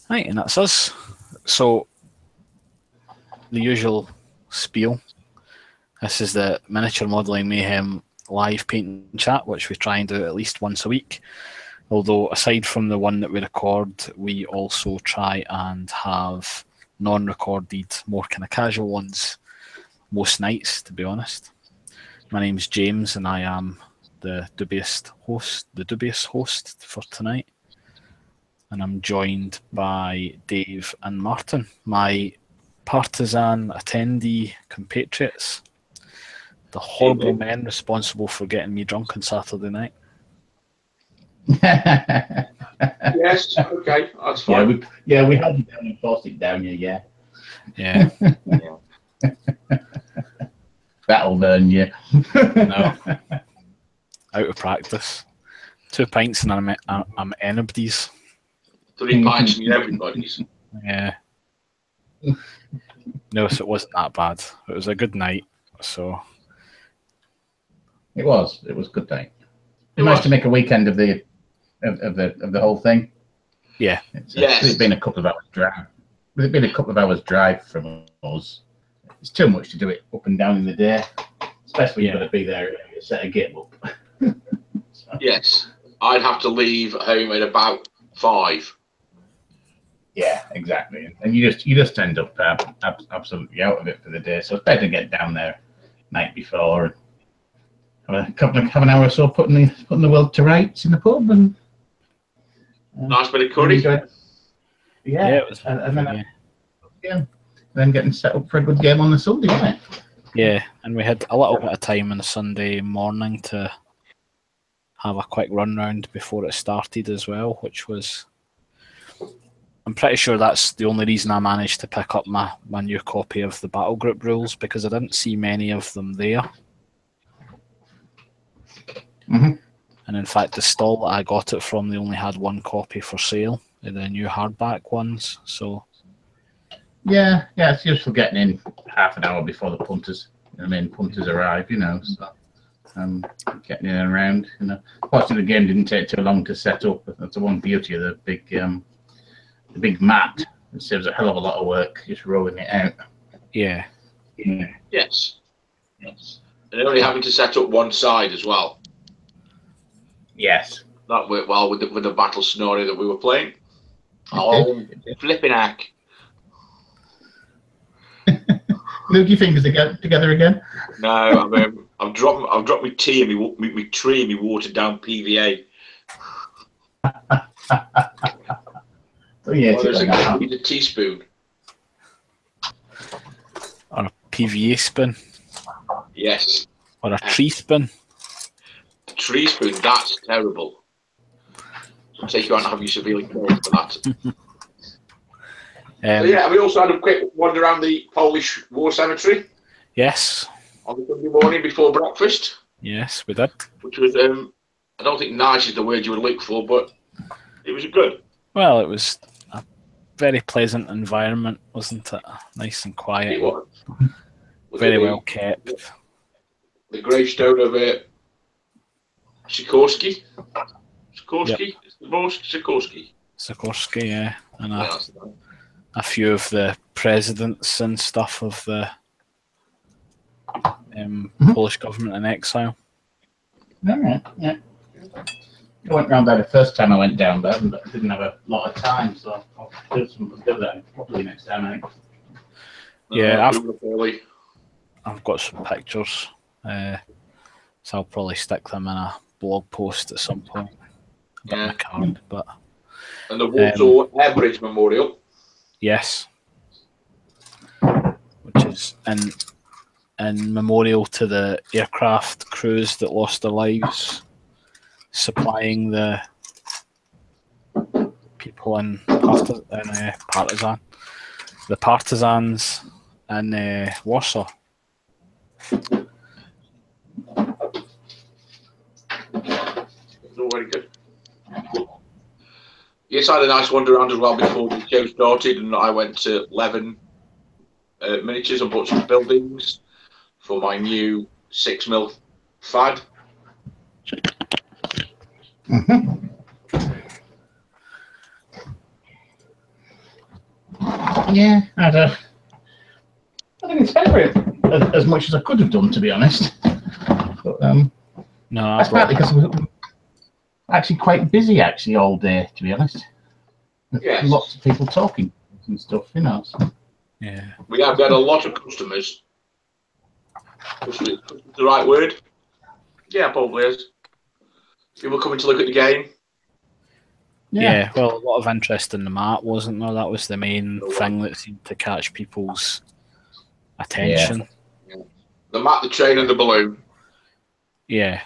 Right, and that's us. So, the usual spiel. This is the Miniature Modelling Mayhem live painting chat, which we try and do at least once a week. Although, aside from the one that we record, we also try and have non-recorded, more kind of casual ones most nights, to be honest. My name's James, and I am the dubious host for tonight. And I'm joined by Dave and Martin, my partisan attendee compatriots, the horrible men responsible for getting me drunk on Saturday night. Yes, okay, that's fine. We held it down and forced it down you, yeah. Yeah. That'll learn you. No. Out of practice. 2 pints and I'm anybody's. 3 pints and you're everybody's. Yeah. No, so it wasn't that bad. It was a good night, so. It was a good night. It nice to make a weekend of the whole thing. Yeah. It's been a couple of hours drive. It's been a couple of hours drive from us. It's too much to do it up and down in the day, especially when you've got to be there to set a game up. So. Yes, I'd have to leave home at about 5. Yeah, exactly, and you just end up absolutely out of it for the day. So it's better to get down there night before and have an hour or so putting the world to rights in the pub and nice bit of curry. Yeah, it was, and then getting set up for a good game on the Sunday, wasn't it? Yeah, and we had a little bit of time on the Sunday morning to have a quick run round before it started as well, which was. I'm pretty sure that's the only reason I managed to pick up my new copy of the Battle Group rules, because I didn't see many of them there. Mm-hmm. And in fact, the stall that I got it from, they only had 1 copy for sale, the new hardback ones. So. Yeah, it's useful getting in half an hour before the punters arrive, so getting in and around, Fortunately, the game didn't take too long to set up. That's the one beauty of the big mat. It saves a hell of a lot of work just rolling it out. Yeah. Yes. And only having to set up one side as well. Yes. That worked well with the battle scenario that we were playing. Oh, flipping heck. Move your fingers together again. No, I've dropped my tea and my tree and my watered down PVA. Oh yeah, need a teaspoon. Or a PVA spoon. Yes. Or a tree spoon. A tree spoon, that's terrible. I'll take you out and have you severely killed for that. So we also had a quick wander around the Polish war cemetery. Yes. On the Sunday morning before breakfast. Yes, we did. Which was, I don't think nice is the word you would look for, but it was good. Well, it was a very pleasant environment, wasn't it? Nice and quiet. It was. Very well kept. The gravestone of Sikorsky. Sikorsky? Sikorsky. Sikorsky, yeah. And a few of the presidents and stuff of the Polish government in exile. All right, yeah. I went round there the first time I went down there, but I didn't have a lot of time, so I'll do that probably next time, I think. Yeah, I've got some pictures, so I'll probably stick them in a blog post at some point. Yeah. Card, but and the Warsaw Air Bridge Memorial. Yes, which is in memorial to the aircraft crews that lost their lives supplying the people in partisans in Warsaw. Very good. Yes, I had a nice wander around as well before the show started, and I went to 11 miniatures and bought some buildings for my new 6mm FAD. Yeah, I think it's favourite as much as I could have done, to be honest. But No, that's partly because I was actually quite busy all day, to be honest. Yes. Lots of people talking and stuff, you know. So. yeah. We have got a lot of customers. Customers, the right word? Yeah, probably is. People coming to look at the game. Yeah, well, a lot of interest in the mat, wasn't there? That was the main thing that seemed to catch people's attention. Yeah. The mat, the train, and the balloon. Yeah.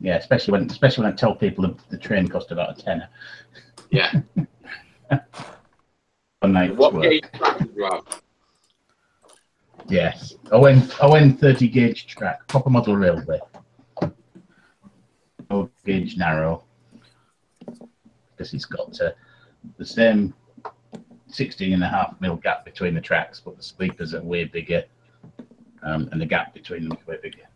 Yeah, especially when I tell people the train cost about a tenner. Yeah. What gauge track did you have? Yes. ON 30 gauge track, proper model railway. No gauge narrow. Because it's got the same 16.5 mil gap between the tracks, but the sleepers are way bigger, and the gap between them is way bigger.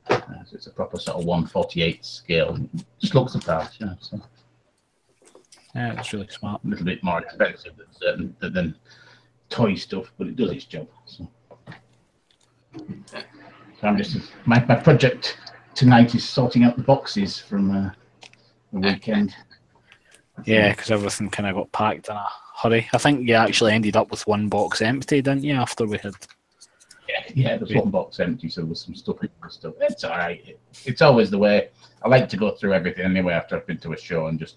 So it's a proper sort of 1/48 scale. Just looks the part, you know. So. Yeah, it's really smart. A little bit more expensive than toy stuff, but it does its job. So I'm just my project tonight is sorting out the boxes from the weekend. Yeah, because everything kind of got packed in a hurry. I think you actually ended up with one box empty, didn't you? After we had. Yeah, there's one box empty, so there's some stuff. It's all right. It's always the way. I like to go through everything anyway after I've been to a show and just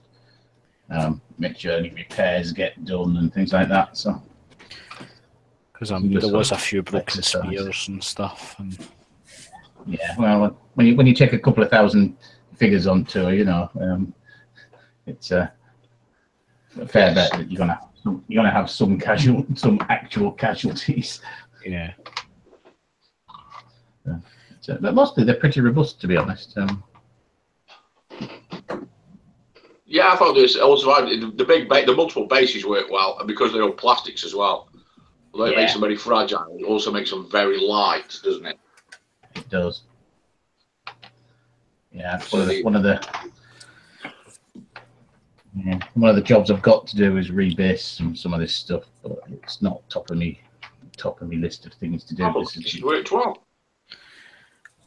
make sure any repairs get done and things like that. So, because there was a few broken spears and stuff. And yeah, well, when you take a couple of thousand figures on tour, you know, it's a fair bet that you're gonna have some actual casualties. Yeah. But mostly they're pretty robust, to be honest. Yeah, I thought this also the multiple bases work well, and because they're all plastics as well, although it makes them very fragile, it also makes them very light, doesn't it? It does. Yeah, one of the jobs I've got to do is rebase some of this stuff, but it's not top of me list of things to do. It worked well.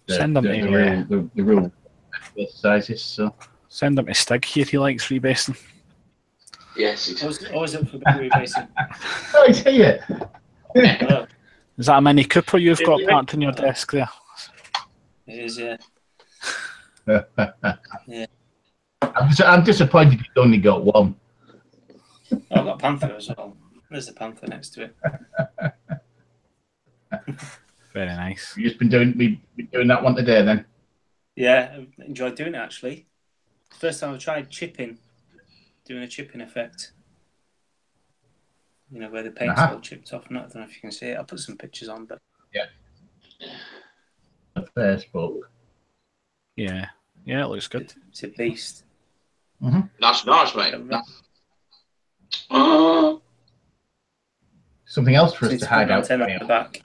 Send them the real sizes. So send them to Stig here. He likes rebasing. Yes, he does. Always up for a bit of rebasing. Oh, I see it. Hello. Is that a Mini Cooper you've got parked on your desk there? It is, yeah. Yeah. I'm disappointed you've only got one. Oh, I've got a Panther as well. There's the Panther next to it. Very nice. You've just been doing that one today, then? Yeah, I enjoyed doing it actually. First time I've tried doing a chipping effect. You know, where the paint's all chipped off. I don't know if you can see it. I'll put some pictures on, but yeah. Facebook. Yeah, it looks good. It's a beast. Mm-hmm. That's nice, mate. Something else for us to hide out. At the back.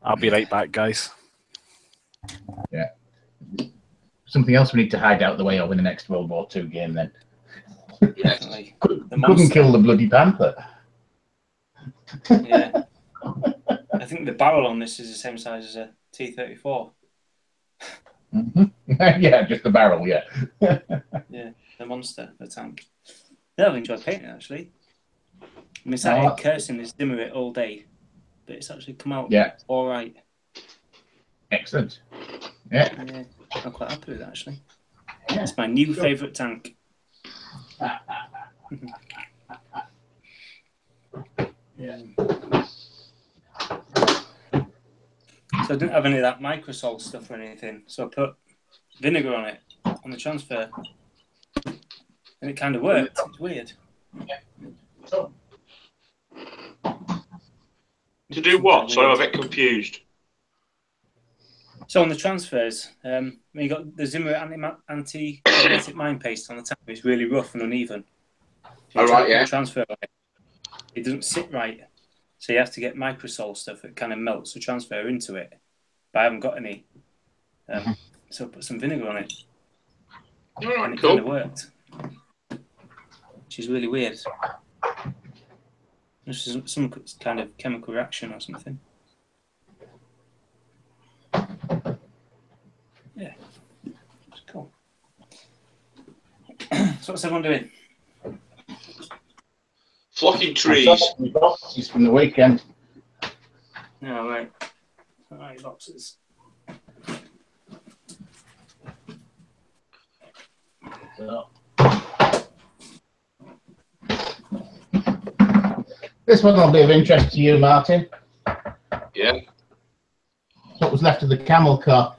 I'll be right back, guys. Yeah. Something else we need to hide out the way of in the next World War II game, then. Definitely. Couldn't kill the bloody Panther. Yeah. I think the barrel on this is the same size as a T-34. Mm-hmm. Yeah, just the barrel, yeah. Yeah, the monster, the tank. Yeah, I've enjoyed painting it, actually. I mean, it's like cursing this Dimmerit all day, but it's actually come out all right. Excellent. Yeah. I'm quite happy with it, actually. Yeah. It's my new favourite tank. Yeah. So I didn't have any of that microsol stuff or anything, so I put vinegar on it on the transfer, and it kind of worked. It's weird. Yeah. So. To do what? Sorry, I'm a bit confused. So on the transfers, you got the Zimmer anti-magnetic mine paste on the tank. It's really rough and uneven. All right, yeah. Transfer on it, it doesn't sit right, so you have to get microsol stuff that kind of melts the transfer into it. But I haven't got any, so I put some vinegar on it. and it cool. kind of worked, which is really weird. This is some kind of chemical reaction or something. Yeah, it's cool. So what's everyone doing? Flocking trees. Boxes from the weekend. Oh, right. All right, boxes. So. This one will be of interest to you, Martin. Yeah. What was left of the camel car?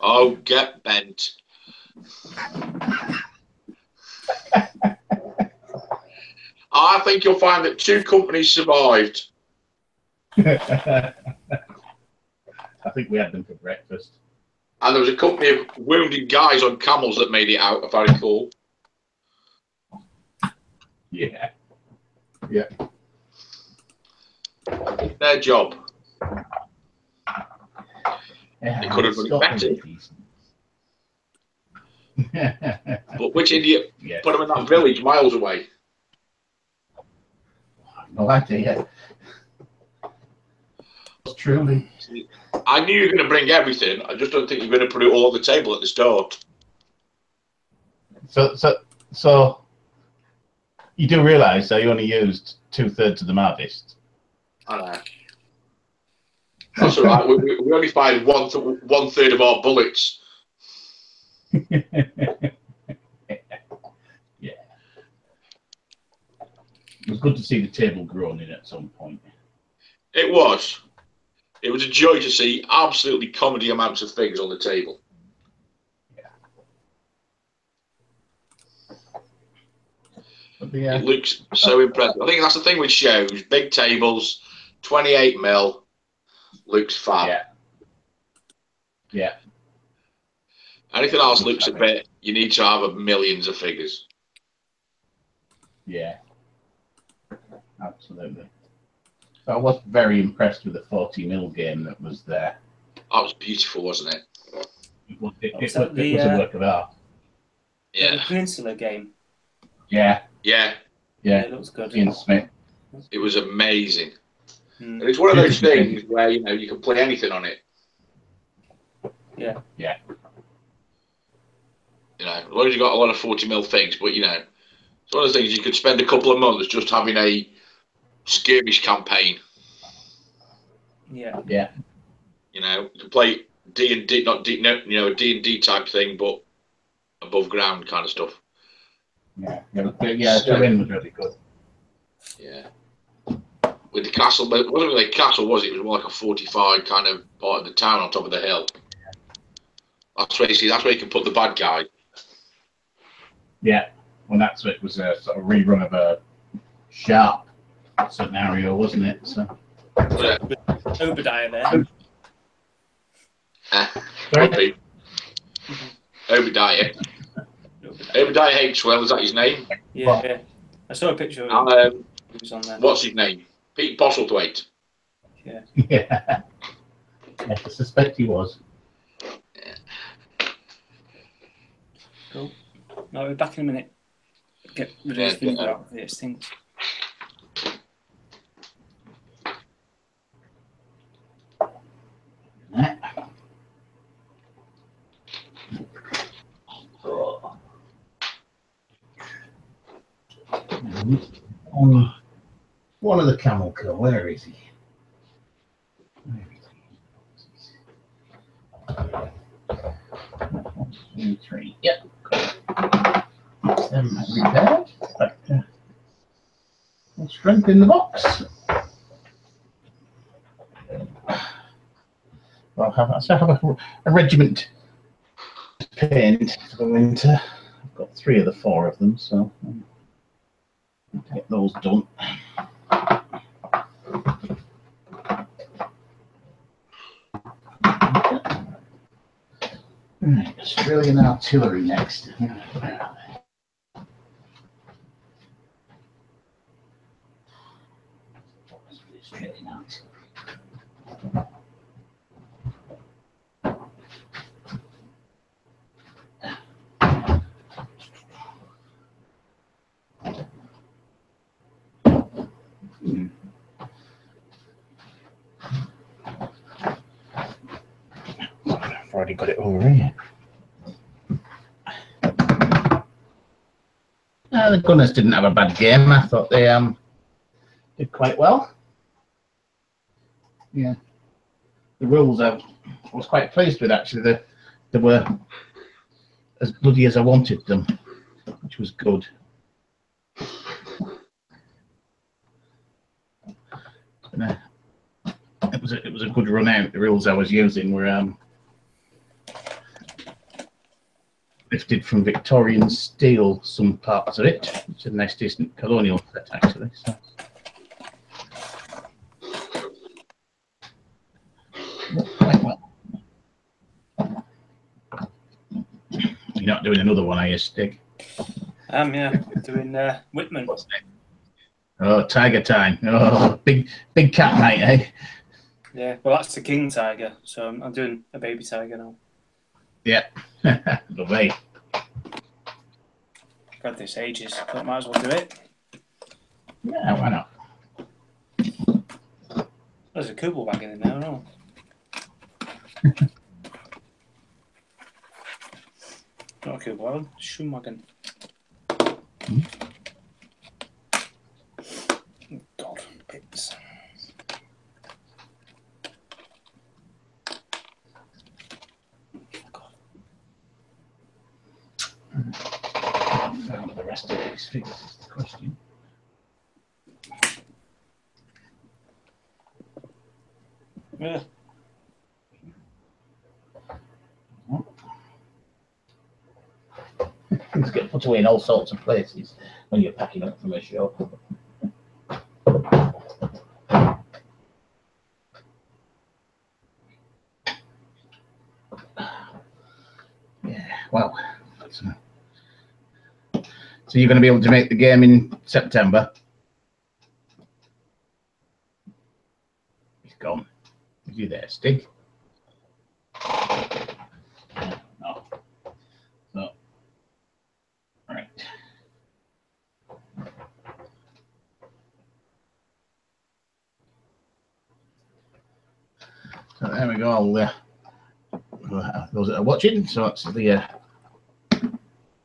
Oh, get bent. I think you'll find that 2 companies survived. I think we had them for breakfast. And there was a company of wounded guys on camels that made it out, if I recall. Yeah. Yeah. Their job. Yeah, They could have done it better. But which idiot yeah. put them in that village miles away? No idea. Truly. I knew you were going to bring everything. I just don't think you're going to put it all on the table at the start. So you do realise that you only used 2/3 of the harvest. I know. That's all right. We only fired 1/3 of our bullets. Yeah. It was good to see the table groaning at some point. It was. It was a joy to see absolutely comedy amounts of things on the table. Yeah. It looks so impressive. I think that's the thing with shows. Big tables, 28mm, looks fab. Yeah. Yeah. Anything else looks a bit, you need to have millions of figures. Yeah. Absolutely. I was very impressed with the 40mm game that was there. That was beautiful, wasn't it? It was a work of art. Yeah. The Peninsula game. Yeah. Yeah. Yeah. It looks good. Ian Smith. It was amazing. Mm. And it's one of those things where, you know, you can play anything on it. Yeah. Yeah. You know, as long as you've got a lot of 40mm things, but, you know, it's one of those things you could spend a couple of months just having a skirmish campaign. Yeah. Yeah. You know, you can play D&D, not D, no, you know, a D&D type thing, but above ground kind of stuff. Yeah. Yeah. Terrain was really good. Yeah. With the castle, but it wasn't really a castle, was it? It was more like a fortified kind of part of the town on top of the hill. That's where you see. That's where you can put the bad guy. Yeah. Well, that's it was a sort of rerun of a Sharp scenario, wasn't it? So. Yeah. Obadiah there. Rugby. Obadiah. Obadiah Hapeswell, is that his name? Yeah, yeah. I saw a picture of him. He was on there. What's his name? Pete Postlethwaite. Yeah. Yeah. I suspect he was. Cool. No, we're back in a minute. Get rid of this vinegar out of this thing. On one of the camel kill, where is he? One, two, three. Yep. Repaired. But, strength in the box. I'll have a regiment to paint for the winter. I've got 3 of the 4 of them, so I'll get those done. Right, Australian artillery next. Australian artillery. already got it over here. The Gunners didn't have a bad game. I thought they did quite well. Yeah, the rules I was quite pleased with actually. They were as bloody as I wanted them, which was good. And, it was a good run out. The rules I was using were lifted from Victorian steel, some parts of it. It's a nice decent colonial set actually. So. Quite well. You're not doing another one, are you, Stig? Yeah, doing Whitman. What's next? Oh, tiger time. Oh, big cat night, eh? Yeah, well, that's the king tiger, so I'm doing a baby tiger now. Yeah, lovely. I've had this ages, but might as well do it. Yeah, why not? There's a Kubel wagon in there, no? Not a Kubel wagon, Schum wagon. Oh, God, bits. The rest of these figures is the question. Yeah. Things get put away in all sorts of places when you're packing up from a show. Yeah, well, so you're going to be able to make the game in September? He's gone. Is you there, Stig? No. No. Right. So there we go. Those that are watching, so it's the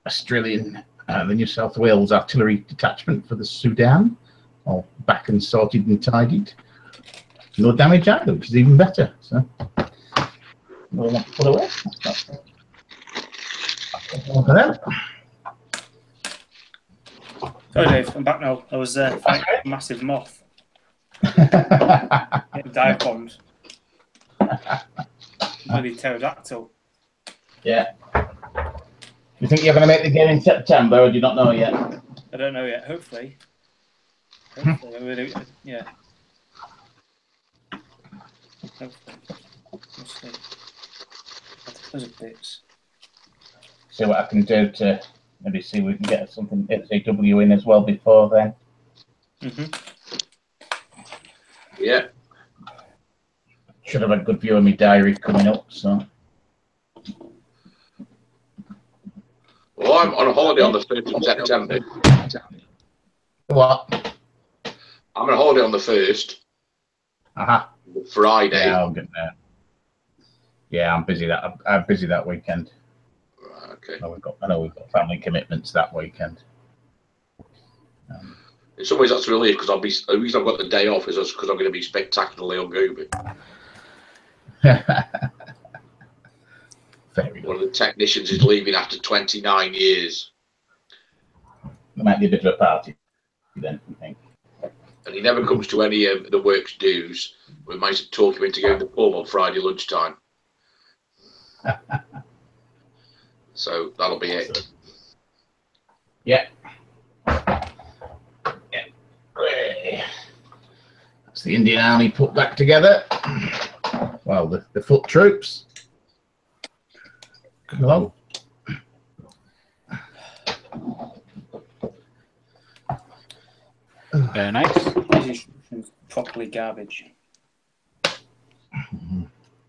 Australian, the New South Wales Artillery Detachment for the Sudan, all back and sorted and tidied. No damage either, which is even better. So, we'll have to put away. Look at that. Sorry, Dave, I'm back now. I was fighting a massive moth. Getting dive bombed. Bloody pterodactyl. Yeah. You think you're going to make the game in September, or do you not know yet? I don't know yet. Hopefully. Hopefully. I really, yeah. Hopefully. We'll see. Those are bits. See what I can do to maybe see if we can get something SAW in as well before then. Yeah. Should have a good view of my diary coming up, so. Well, I'm on a holiday on the 1st of September. What? I'm on a holiday on the 1st. Friday. Yeah, I'm getting there. Yeah, I'm busy that weekend. Okay. I know we've got family commitments that weekend. In some ways, that's a relief because the reason I've got the day off is because I'm going to be spectacularly hungover. Very good. One of the technicians is leaving after 29 years. There might be a bit of a party then, I think. And he never comes to any of the work's dues. We might talk him into going to the pub on Friday lunchtime. So that'll be it. Yeah. Yeah. Great. That's the Indian Army put back together. Well, the foot troops. Hello. Very nice. Properly garbage.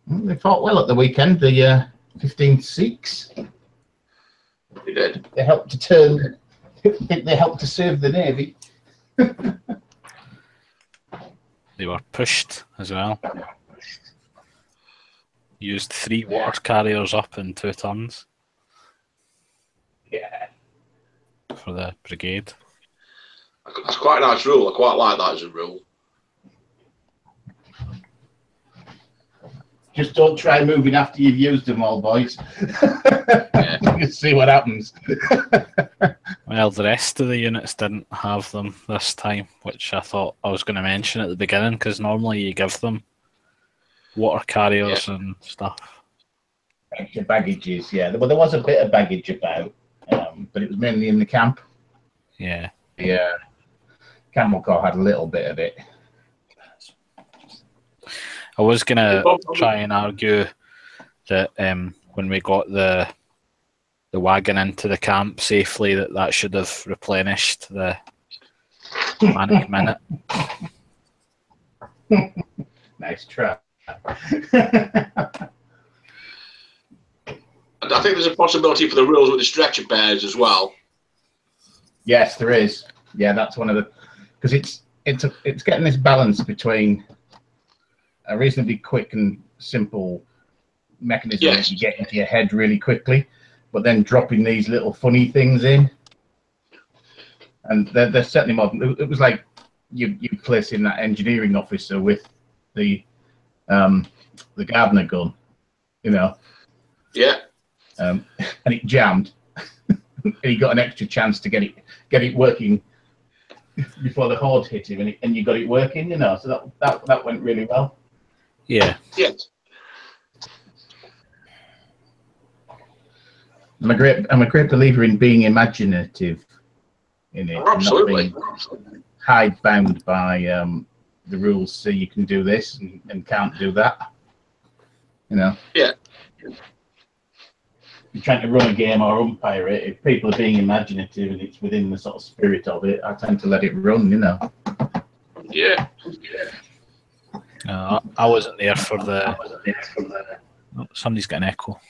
They fought well at the weekend. The 15 Sikhs. They did. They helped to turn. I think they helped to serve the navy. They were pushed as well. Used 3 water carriers up in 2 turns Yeah. for the brigade. That's quite a nice rule. I quite like that as a rule. Just don't try moving after you've used them all, boys. Yeah. You see what happens. Well, the rest of the units didn't have them this time, which I thought I was going to mention at the beginning, because normally you give them water carriers and stuff. Extra baggages, yeah. Well, there was a bit of baggage about, but it was mainly in the camp. Yeah. The Camel Corps had a little bit of it. I was going to try and argue that when we got the wagon into the camp safely, that should have replenished the Manic Minute. Nice try. I think there's a possibility for the rules with the stretcher bears as well. Yes, there is. Yeah, that's one of the, because it's getting this balance between a reasonably quick and simple mechanism that you get into your head really quickly, but then dropping these little funny things in, and they're certainly modern. It was like you placing that engineering officer with the gardener gun, you know. Yeah. And it jammed, and he got an extra chance to get it working before the horde hit him, and you got it working, you know. So that went really well. Yeah. Yes. I'm a great believer in being imaginative in it. Absolutely. Not being hidebound by the rules. So you can do this and can't do that. You know. Yeah. You're trying to run a game or umpire it. If people are being imaginative and it's within the sort of spirit of it, I tend to let it run. You know. Yeah. I wasn't there for the. Oh, somebody's got an echo.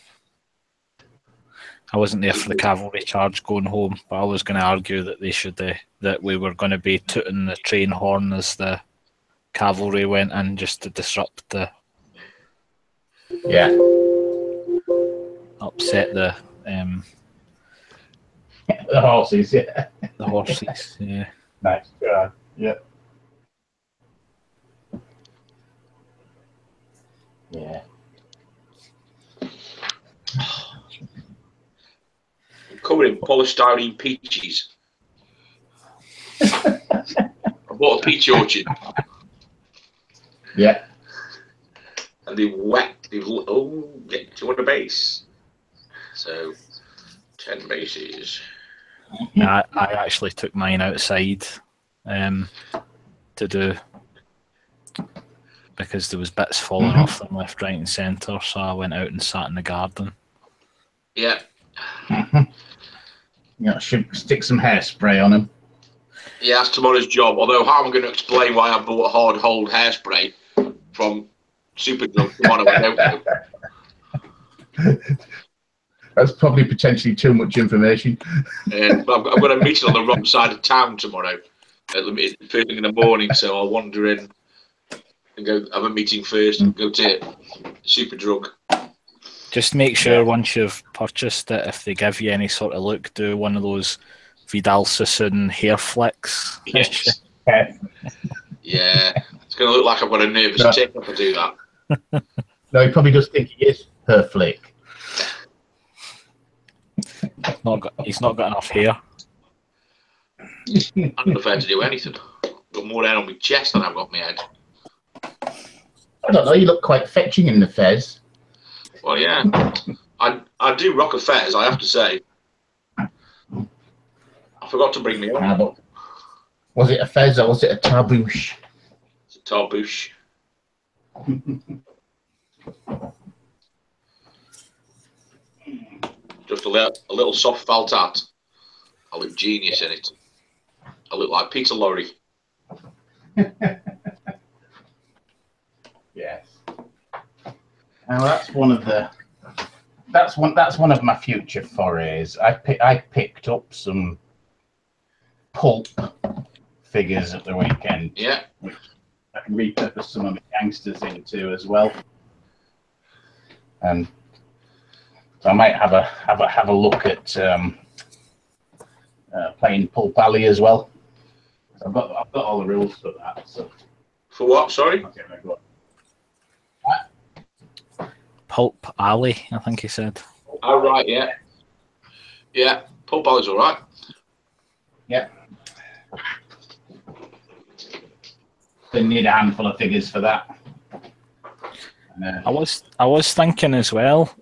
I wasn't there for the cavalry charge going home, but I was going to argue that they should that we were going to be tooting the train horn as the cavalry went in, just to disrupt the. Yeah. Upset the horses. Yeah. The horses. Yeah. Nice try. Yeah. Yeah. Covered in polystyrene peaches. I bought a peach orchard. Yeah. And they wet. Get 200 base. So 10 bases. I actually took mine outside to do, because there was bits falling off them left, right, and centre. So I went out and sat in the garden. Yeah. Yeah, should stick some hairspray on them. Yeah, that's tomorrow's job. Although how I'm going to explain why I bought hard hold hairspray from Superdrug tomorrow, I don't know. That's probably potentially too much information. But I've got a meeting on the wrong side of town tomorrow, first thing in the morning. So I'll wander in and go have a meeting first and go to Superdrug. Just make sure once you've purchased it, if they give you any sort of look, do one of those Vidal Sassoon hair flicks. Yes. Yeah. It's going to look like I've got a nervous tick if I do that. No, he probably does think he is her flick. He's not got enough hair. I'm not afraid to do anything. I've got more hair on my chest than I've got on my head. I don't know, you look quite fetching in the fez. Well, yeah. I do rock a fez, I have to say. I forgot to bring me on. Was it a fez or was it a tarbouche? It's a tarbouche. Just a little soft felt hat. I look genius in it. I look like Peter Lorre. Yes. Now that's one of my future forays. I picked up some pulp figures at the weekend. Yeah. Which I can repurpose some of the gangsters into as well. So I might have a look at playing Pulp Alley as well. I've got all the rules for that. So For what? Sorry. okay, right, go on. Pulp Alley, I think he said. Oh right, yeah, yeah. Paul Ballard's all right. Yeah. They need a handful of figures for that. I was thinking as well,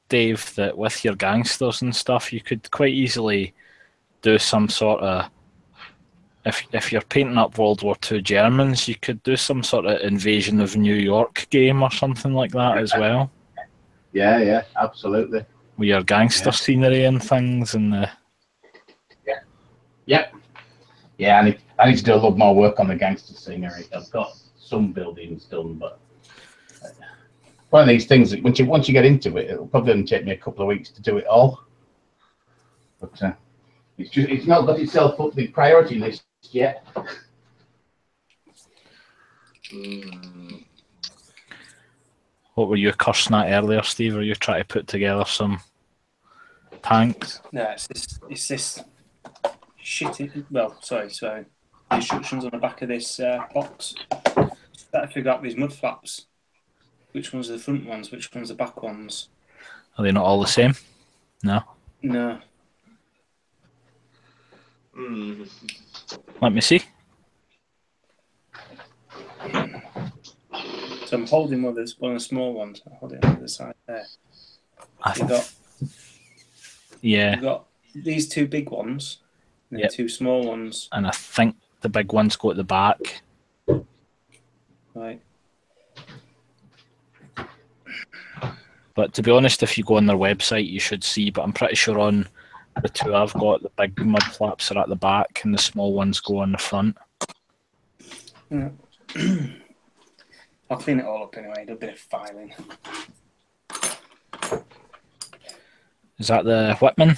Dave, that with your gangsters and stuff, you could quite easily do some sort of, if you're painting up World War II Germans, you could do some sort of Invasion of New York game or something like that as well. Yeah, absolutely. With your gangster scenery and things, and the Yeah, I need to do a lot more work on the gangster scenery. I've got some buildings done, but one of these things that once you get into it, it'll probably only take me a couple of weeks to do it all. But it's not got itself up the priority list yet. What were you cursing at earlier, Steve? Were you trying to put together some tanks? No, it's this shitty. Well, sorry. The instructions on the back of this box. Better figure out these mud flaps. Which ones are the front ones? Which ones are the back ones? Are they not all the same? No. No. Let me see. So I'm holding one of the small ones. I'm holding it on the side there. You've got these two big ones and then two small ones. And I think the big ones go at the back. Right. But to be honest, if you go on their website, you should see. But I'm pretty sure on the two I've got, the big mud flaps are at the back and the small ones go on the front. Yeah. I'll clean it all up anyway, do a bit of filing. Is that the Whitman?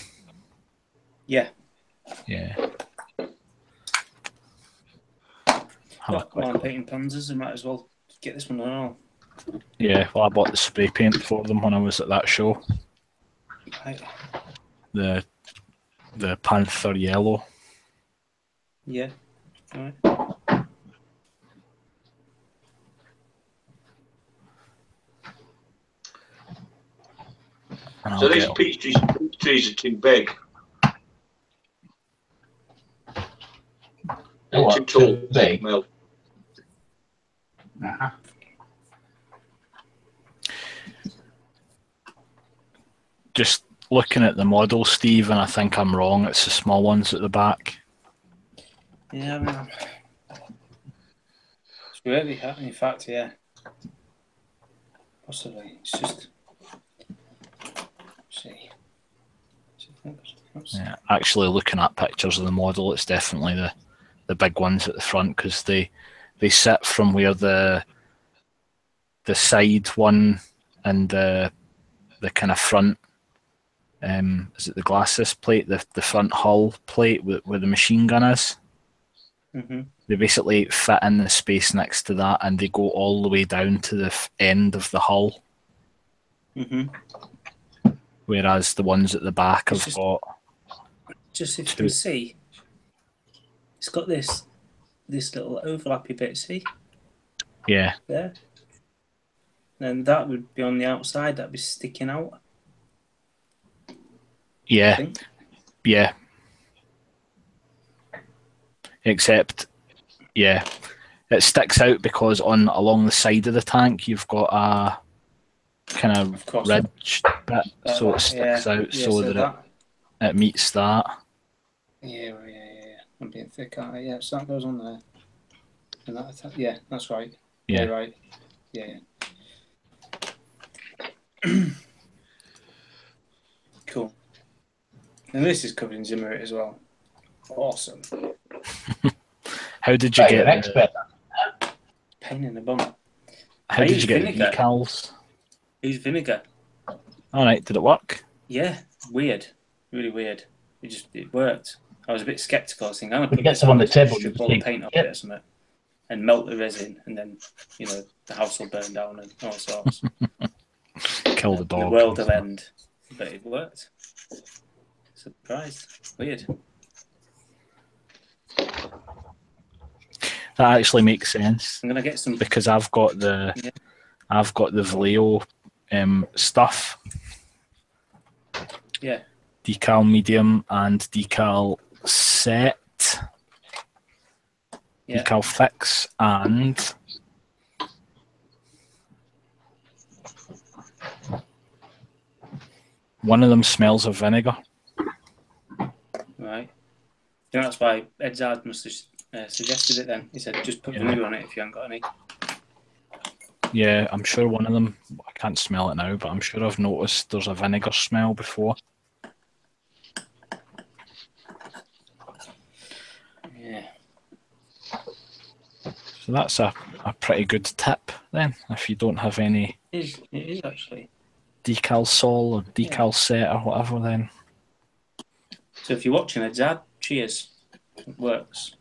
Yeah. Yeah. While I'm painting Panzers, I might as well get this one done all. Yeah, well, I bought the spray paint for them when I was at that show. Right. The Panther Yellow. Yeah. All right. So these peach trees are too big. They're too tall. Big? Well, Just looking at the model, Steve, and I think I'm wrong. It's the small ones at the back. Yeah, I mean, it's really, in fact, yeah. Possibly. It's just. See. Yeah, actually, looking at pictures of the model, it's definitely the big ones at the front because they sit from where the side one and the kind of front. Is it the glacis plate, the front hull plate where the machine gun is? Mm-hmm. They basically fit in the space next to that, and they go all the way down to the end of the hull. Mm-hmm. Whereas the ones at the back have got. Just if you can see, it's got this little overlappy bit. See? Yeah. There. And that would be on the outside. That'd be sticking out. Yeah. Yeah. Except, yeah, it sticks out because along the side of the tank you've got a kind of ridge bit, so it sticks out so that it meets that. Yeah. I'm being thick, aren't I? Yeah, so that goes on there. And that, yeah, that's right. Yeah, right. Yeah. Cool. And this is covered in Zimmerit as well. Awesome. How did you get an expert? Pain in the bum. How did you get the decals? Use vinegar. All right, did it work? Yeah, weird, really weird. It worked. I was a bit skeptical. I was thinking, I'm gonna get some on the table, strip all the paint off it or something, and melt the resin, and then the house will burn down and all sorts. kill the dog. The world will end. But it worked. Surprised. Weird. That actually makes sense I'm gonna get some. because I've got the Vallejo stuff. Yeah. Decal medium and decal set. Yeah. Decal fix and one of them smells of vinegar. Right. You know, that's why Ed Zard must have suggested it then. He said, just put vinegar on it if you haven't got any. Yeah, I'm sure one of them, I can't smell it now, but I'm sure I've noticed there's a vinegar smell before. Yeah. So that's a pretty good tip then, if you don't have any It is actually. decal sol or decal set or whatever then. So if you're watching Ed Zard, cheers. It works.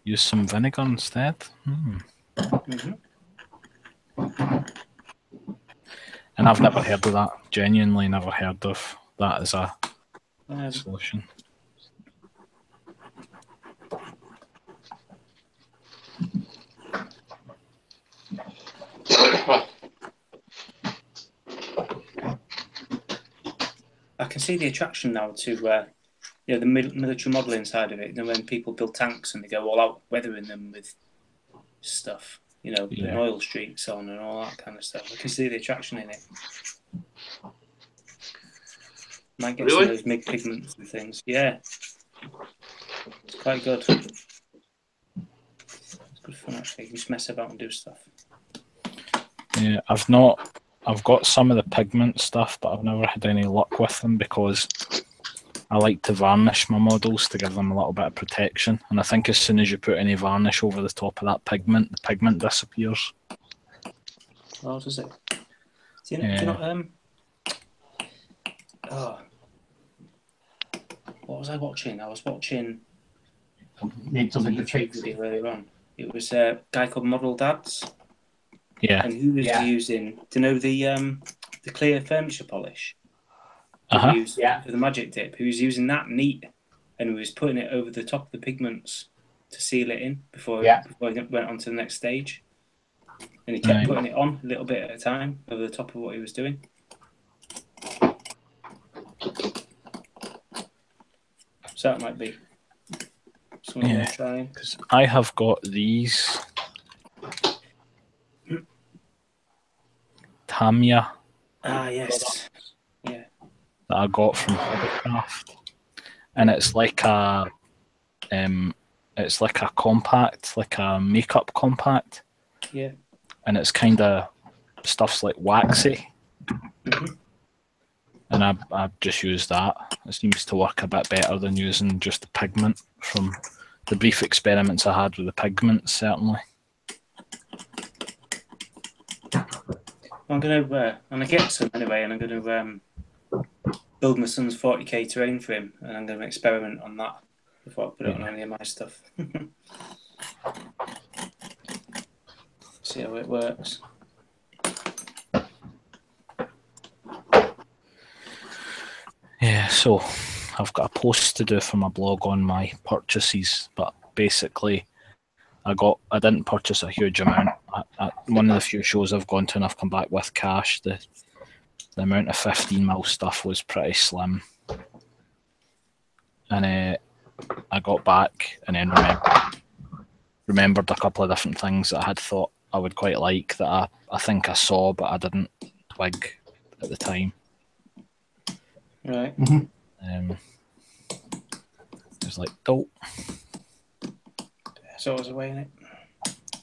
Use some vinegar instead. Mm-hmm. And I've never heard of that. Genuinely never heard of that as a solution. I can see the attraction now to the military modelling side of it. You know, when people build tanks and they go all out weathering them with stuff, putting oil streaks on and all that kind of stuff. I can see the attraction in it. Might get some of those big pigments and things. Yeah, it's quite good. It's good fun actually. You just mess about and do stuff. Yeah, I've got some of the pigment stuff, but I've never had any luck with them because I like to varnish my models to give them a little bit of protection. And I think as soon as you put any varnish over the top of that pigment, the pigment disappears. Oh, does it? Do you not, what was I watching? I was watching Need something to YouTube fix. video earlier on. It was a guy called Model Dads. Yeah. And who was using, do you know the clear furniture polish? For the magic dip. He was using that neat and he was putting it over the top of the pigments to seal it in before he went on to the next stage. And he kept putting it on a little bit at a time over the top of what he was doing. So that might be something worth trying. Because I have got these Tamiya. Ah, yes. Yeah. That I got from Hobbycraft, and it's like a compact, like a makeup compact. Yeah. And it's kind of stuff's like waxy. Mm-hmm. And I've just used that. It seems to work a bit better than using just the pigment from the brief experiments I had with the pigments, certainly. I'm going to get some anyway, and I'm going to build my son's 40k terrain for him, and I'm going to experiment on that before I put it on any of my stuff. See how it works. Yeah, so I've got a post to do for my blog on my purchases, but basically I didn't purchase a huge amount. One of the few shows I've gone to and I've come back with cash, the amount of 15mm stuff was pretty slim. And I got back and then remembered a couple of different things that I had thought I would quite like that I think I saw, but I didn't twig at the time. Right. Mm-hmm. It was like, dope. So I was away in it.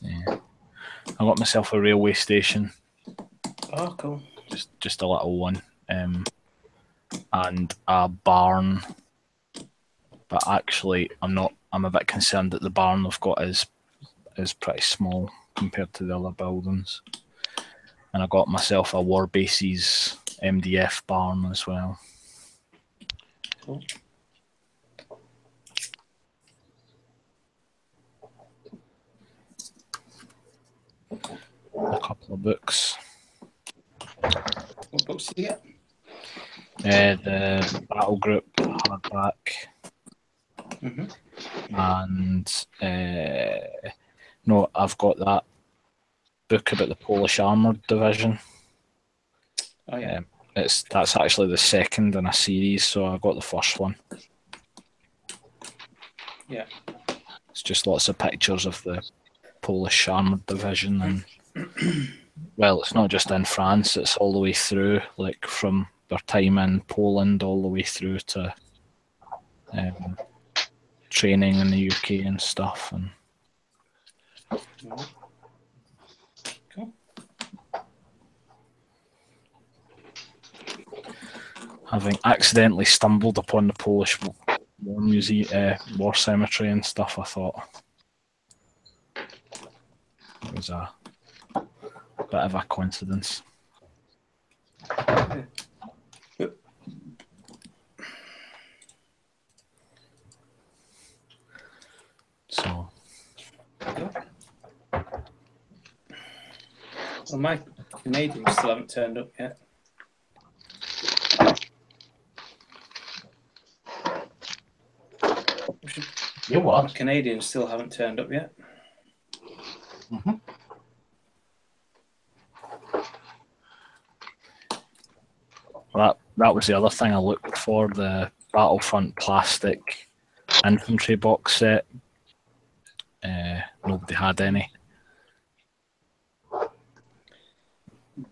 Yeah. I got myself a railway station. Oh, cool. Just a little one. And a barn. But actually, I'm a bit concerned that the barn I've got is pretty small compared to the other buildings. And I got myself a War Bases MDF barn as well. Cool. A couple of books. What books did you get? The Battle Group hardback, and no, I've got that book about the Polish armoured division. Oh yeah. That's actually the second in a series, so I got the first one. Yeah. It's just lots of pictures of the Polish armoured division, and well, it's not just in France; it's all the way through, like from their time in Poland all the way through to training in the UK and stuff. And Cool. having accidentally stumbled upon the Polish War Museum, War Cemetery and stuff, I thought it was a bit of a coincidence. So, Well, my Canadians still haven't turned up yet. You what? Canadians still haven't turned up yet. That was the other thing I looked for, the Battlefront plastic infantry box set. Nobody had any.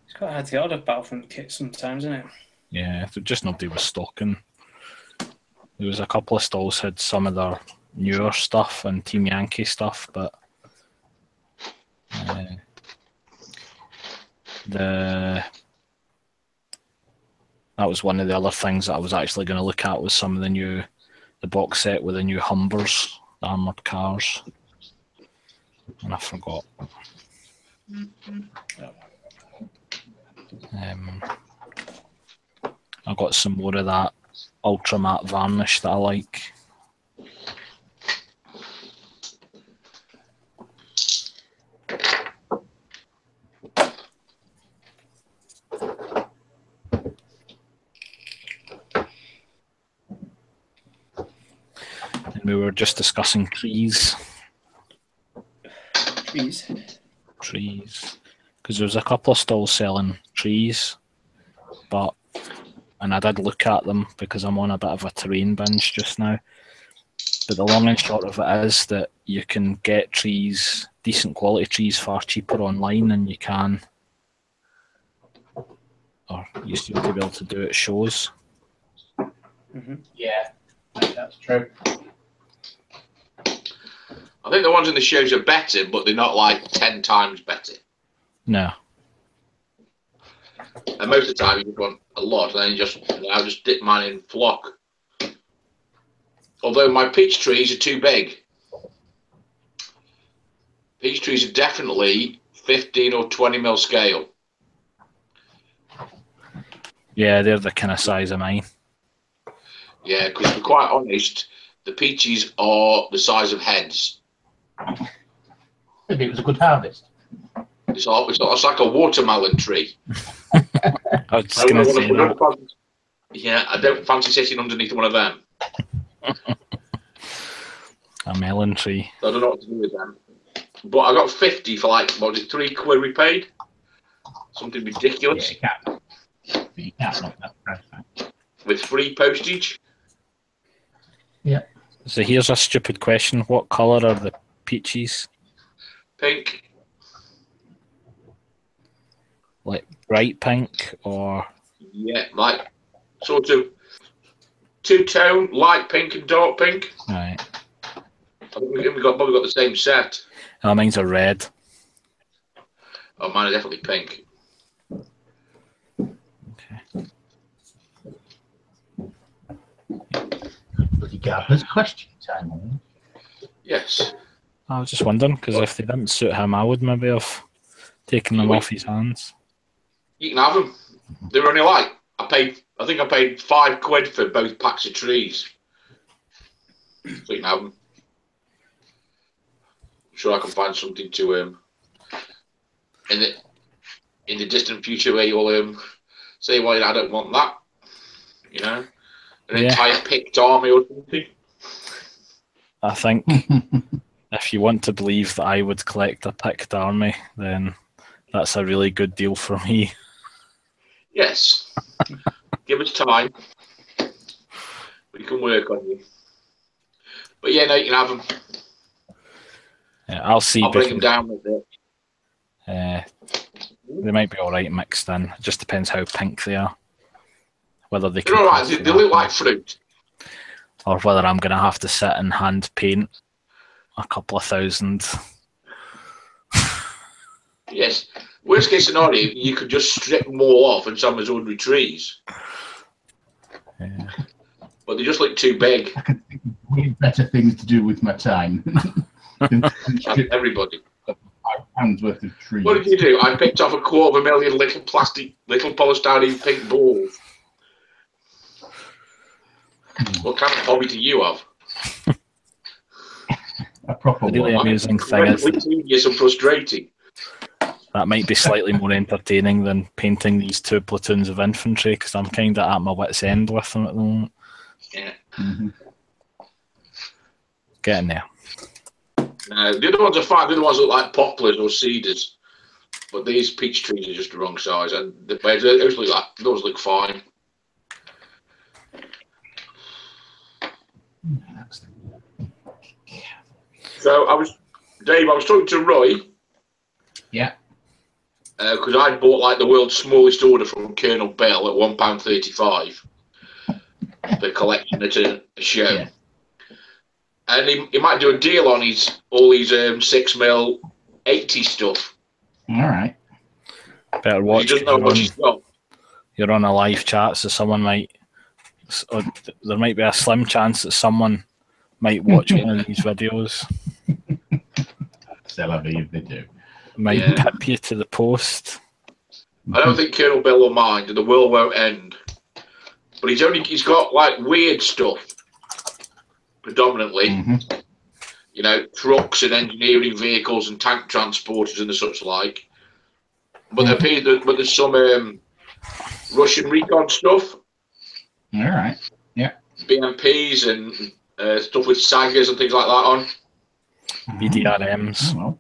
It's quite hard to get out of Battlefront kits sometimes, isn't it? Yeah, just nobody was stocking. There was a couple of stalls had some of their newer stuff and Team Yankee stuff, but that was one of the other things that I was actually going to look at, was some of the box set with the new Humbers, the armoured cars, and I forgot. I got some more of that ultra matte varnish that I like. And we were just discussing trees. Trees. Because there was a couple of stalls selling trees, and I did look at them because I'm on a bit of a terrain binge just now. But the long and short of it is that you can get trees, decent quality trees, far cheaper online than you can, or used to be able to do at shows. Yeah, that's true. I think the ones in the shows are better, but they're not like 10 times better. No. And most of the time you just want a lot, and then I just dip mine in flock. Although my peach trees are too big. Peach trees are definitely 15 or 20 mil scale. Yeah, they're the kind of size of mine. Yeah, because to be quite honest, the peaches are the size of heads. Maybe it was a good harvest. It's like a watermelon tree. I was just going to say that. Yeah, I don't fancy sitting underneath one of them. A melon tree. So I don't know what to do with them. But I got 50 for like, what was it, £3 we paid? Something ridiculous. Yeah, you can't knock that price back. With free postage. Yeah. So here's a stupid question. What colour are the peaches? Pink. Like bright pink or? Yeah, like sort of two-tone, light pink and dark pink. Right. I think we've probably got the same set. Oh, mine's are red. Oh, mine are definitely pink. Okay. Bloody gardener's question time. Isn't it? Yes. I was just wondering, because if they didn't suit him, I would maybe have taken them off his hands. You can have them. They were only like, I think I paid £5 for both packs of trees. So you can have them. I'm sure I can find something to in it. in the distant future where you'll say, well, I don't want that, you know, an entire picked army or something. I think if you want to believe that I would collect a picked army, then that's a really good deal for me. Yes. Give us time. We can work on you. But yeah, no, you can have them. Yeah, I'll see. I'll bring them down with it. They might be all right mixed in. It just depends how pink they are. Whether they They're all right. They look like fruit. Or whether I'm going to have to sit and hand paint a couple of thousand. Yes. Worst case scenario, you could just strip them all off and someone's ordinary trees. Yeah. But they just look too big. I could think of way better things to do with my time. Everybody. £5 worth of trees. What did you do? I picked off 250,000 little polystyrene pink balls. What kind of hobby do you have? A proper The really one. amusing thing is tedious and frustrating. that might be slightly more entertaining than painting these 2 platoons of infantry, because I'm kind of at my wit's end with them at the moment. Yeah. Mm-hmm. Getting there. The other ones are fine. The other ones look like poplars or cedars, but these peach trees are just the wrong size, and those look fine. So I was talking to Roy. Yeah. Because I bought like the world's smallest order from Colonel Bell at £1.35 for collection at a show. Yeah. And he might do a deal on all his 6mm 80 stuff. All right. Better watch. He doesn't know what he's got. You're on a live chat, so there might be a slim chance that someone might watch one of these videos. Still, I believe they do. Might tip you to the post. I don't think Colonel Bell will mind, and the world won't end. But he's got like weird stuff, predominantly. Mm-hmm. You know, trucks and engineering vehicles and tank transporters and the such like. But there's some Russian recon stuff. All right. Yeah. BMPs and stuff with Sagers and things like that on. BDRMs. Oh, well.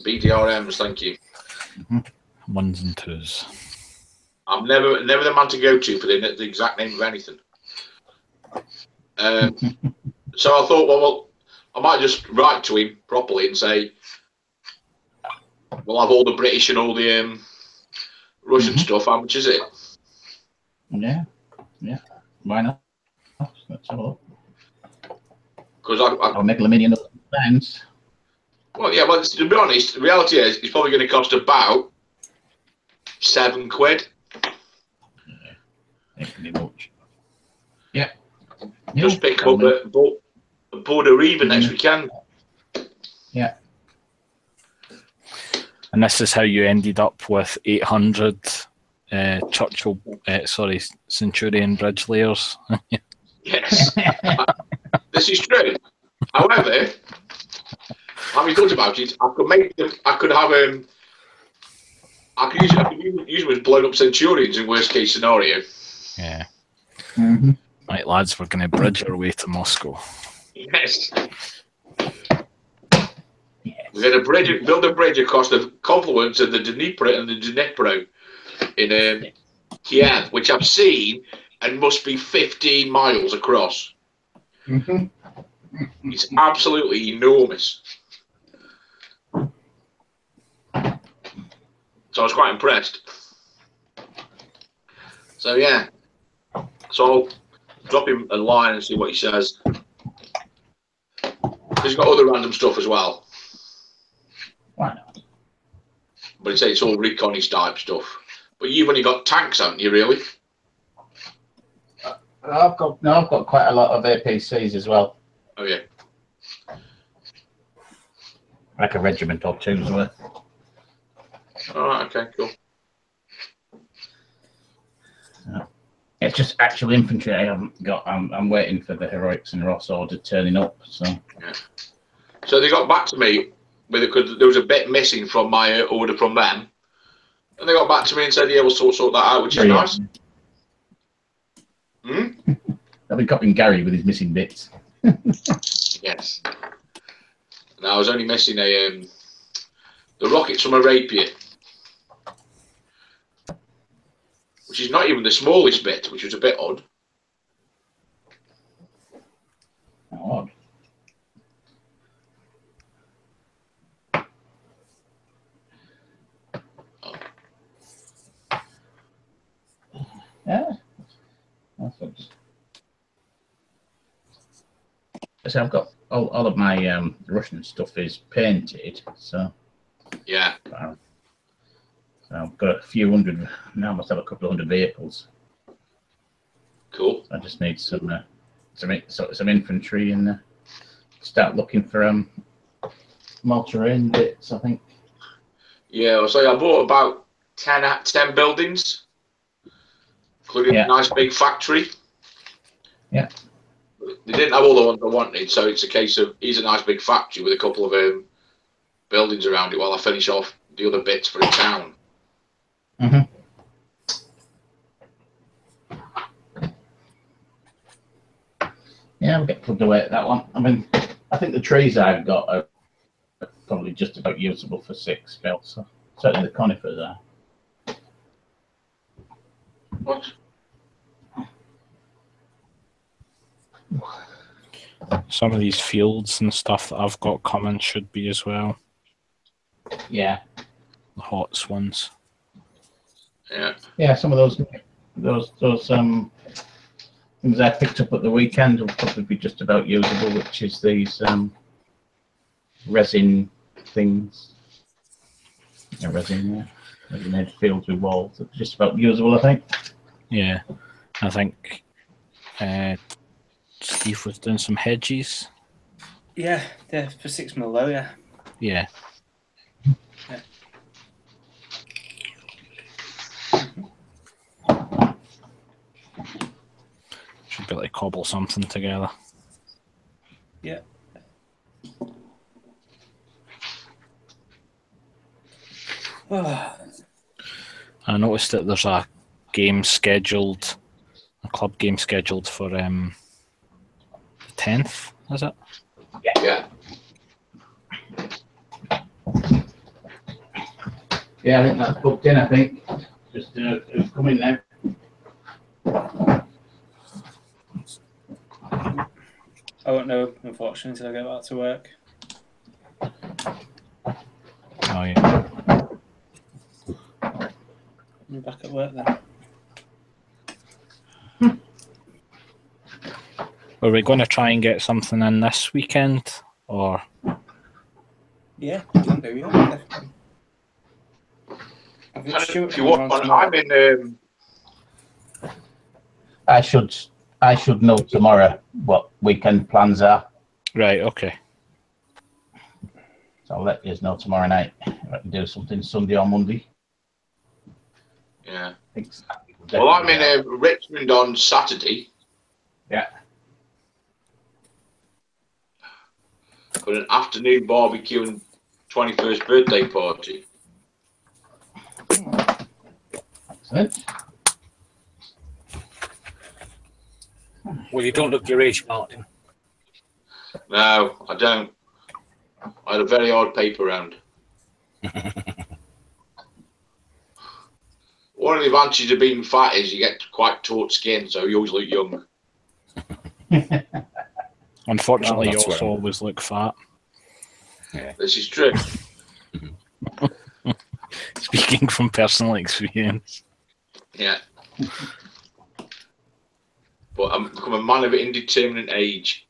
BDRMs, thank you. Mm-hmm. 1s and 2s. I'm never the man to go to for the exact name of anything. So I thought, well, I might just write to him properly and say, we'll have all the British and all the Russian stuff. How much is it? Yeah. Yeah. Why not? Let's have a look. Because I'll make a million pounds. well, yeah, well, to be honest, the reality is it's probably going to cost about £7. Yeah. Pretty much. Yeah. Just pick up a Border Even next weekend. Yeah. And this is how you ended up with 800 Centurion bridge layers. Yes. This is true. However, having thought about it, I could make them. I could use them as blown up Centurions in worst case scenario. Yeah. Mm-hmm. Right, lads, we're going to bridge our way to Moscow. Yes. We're going to build a bridge across the confluence of the Dnipro and the Dnipro in Kiev, which I've seen and must be 15 miles across. Mm-hmm. It's absolutely enormous. So I was quite impressed. So yeah. So I'll drop him a line and see what he says. Because he's got other random stuff as well. Why not? But he'd say it's all recon type stuff. But you've only got tanks, haven't you, really? I've got quite a lot of APCs as well. Oh yeah. Like a regiment or two's worth. Alright, okay, cool. It's just actual infantry I haven't got. I'm waiting for the Heroics and Ross order turning up. So. Yeah. So they got back to me because there was a bit missing from my order from them, And they got back to me and said, yeah, we'll sort that out, which is nice. I've been copying Gary with his missing bits. Yes. Now I was only missing the rockets from a rapier, which is not even the smallest bit, which was a bit odd. Odd. Yeah. That's what. So I've got all of my Russian stuff is painted, so Yeah. so I've got a few hundred now. I must have a couple of hundred vehicles. Cool. I just need some infantry and start looking for more terrain bits. I think. Yeah. So I bought about 10 buildings, including a nice big factory. Yeah. They didn't have all the ones I wanted, so it's a case of here's a nice big factory with a couple of buildings around it while I finish off the other bits for the town. Yeah, we'll get plugged away at that one. I mean, I think the trees I've got are probably just about usable for 6 mil, so certainly the conifers are. What? Some of these fields and stuff that I've got coming should be as well. Yeah. The HOTS ones. Yeah. Yeah, some of those things I picked up at the weekend will probably be just about usable, which is these resin things. Yeah, resin-made fields with walls. It's just about usable, I think. Yeah, I think Steve was doing some hedges. Yeah, they're for 6 mil though, yeah. Yeah. Yeah. Should be able to cobble something together. Yeah. I noticed that there's a game scheduled, a club game scheduled for the 10th, is it? Yeah. Yeah, I think that's booked in, I think. Just it's coming now. I won't know, unfortunately, until I get back to work. Oh, yeah. I'm back at work then. Are we going to try and get something in this weekend, or? Yeah, you can do, yeah, definitely. If you want, I'm in. I should know tomorrow what weekend plans are. Right. Okay. So I'll let you know tomorrow night if I can do something Sunday or Monday. Yeah. Well, I'm in Richmond on Saturday. Yeah. For an afternoon barbecue and 21st birthday party. Excellent. Well, you don't look your age, Martin. No, I don't. I had a very odd paper round. One of the advantages of being fat is you get quite taut skin, so you always look young. Unfortunately, Well, you that's also right. always look fat. Yeah. This is true. Speaking from personal experience. Yeah. But I'm become a man of indeterminate age.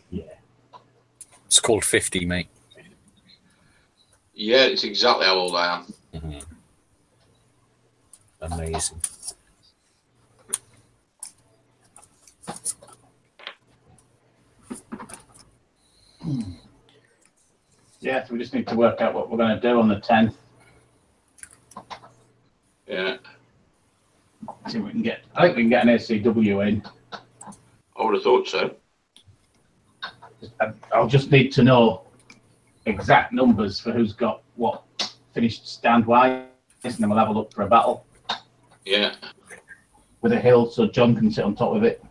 Yeah. It's called 50, mate. Yeah, it's exactly how old I am. Mm-hmm. Amazing. Yeah, so we just need to work out what we're going to do on the 10th. Yeah. See if we can get. I think we can get an ACW in. I would have thought so. I'll just need to know exact numbers for who's got what finish stand-wise, and then we'll have a look for a battle. Yeah. With a hill, so John can sit on top of it.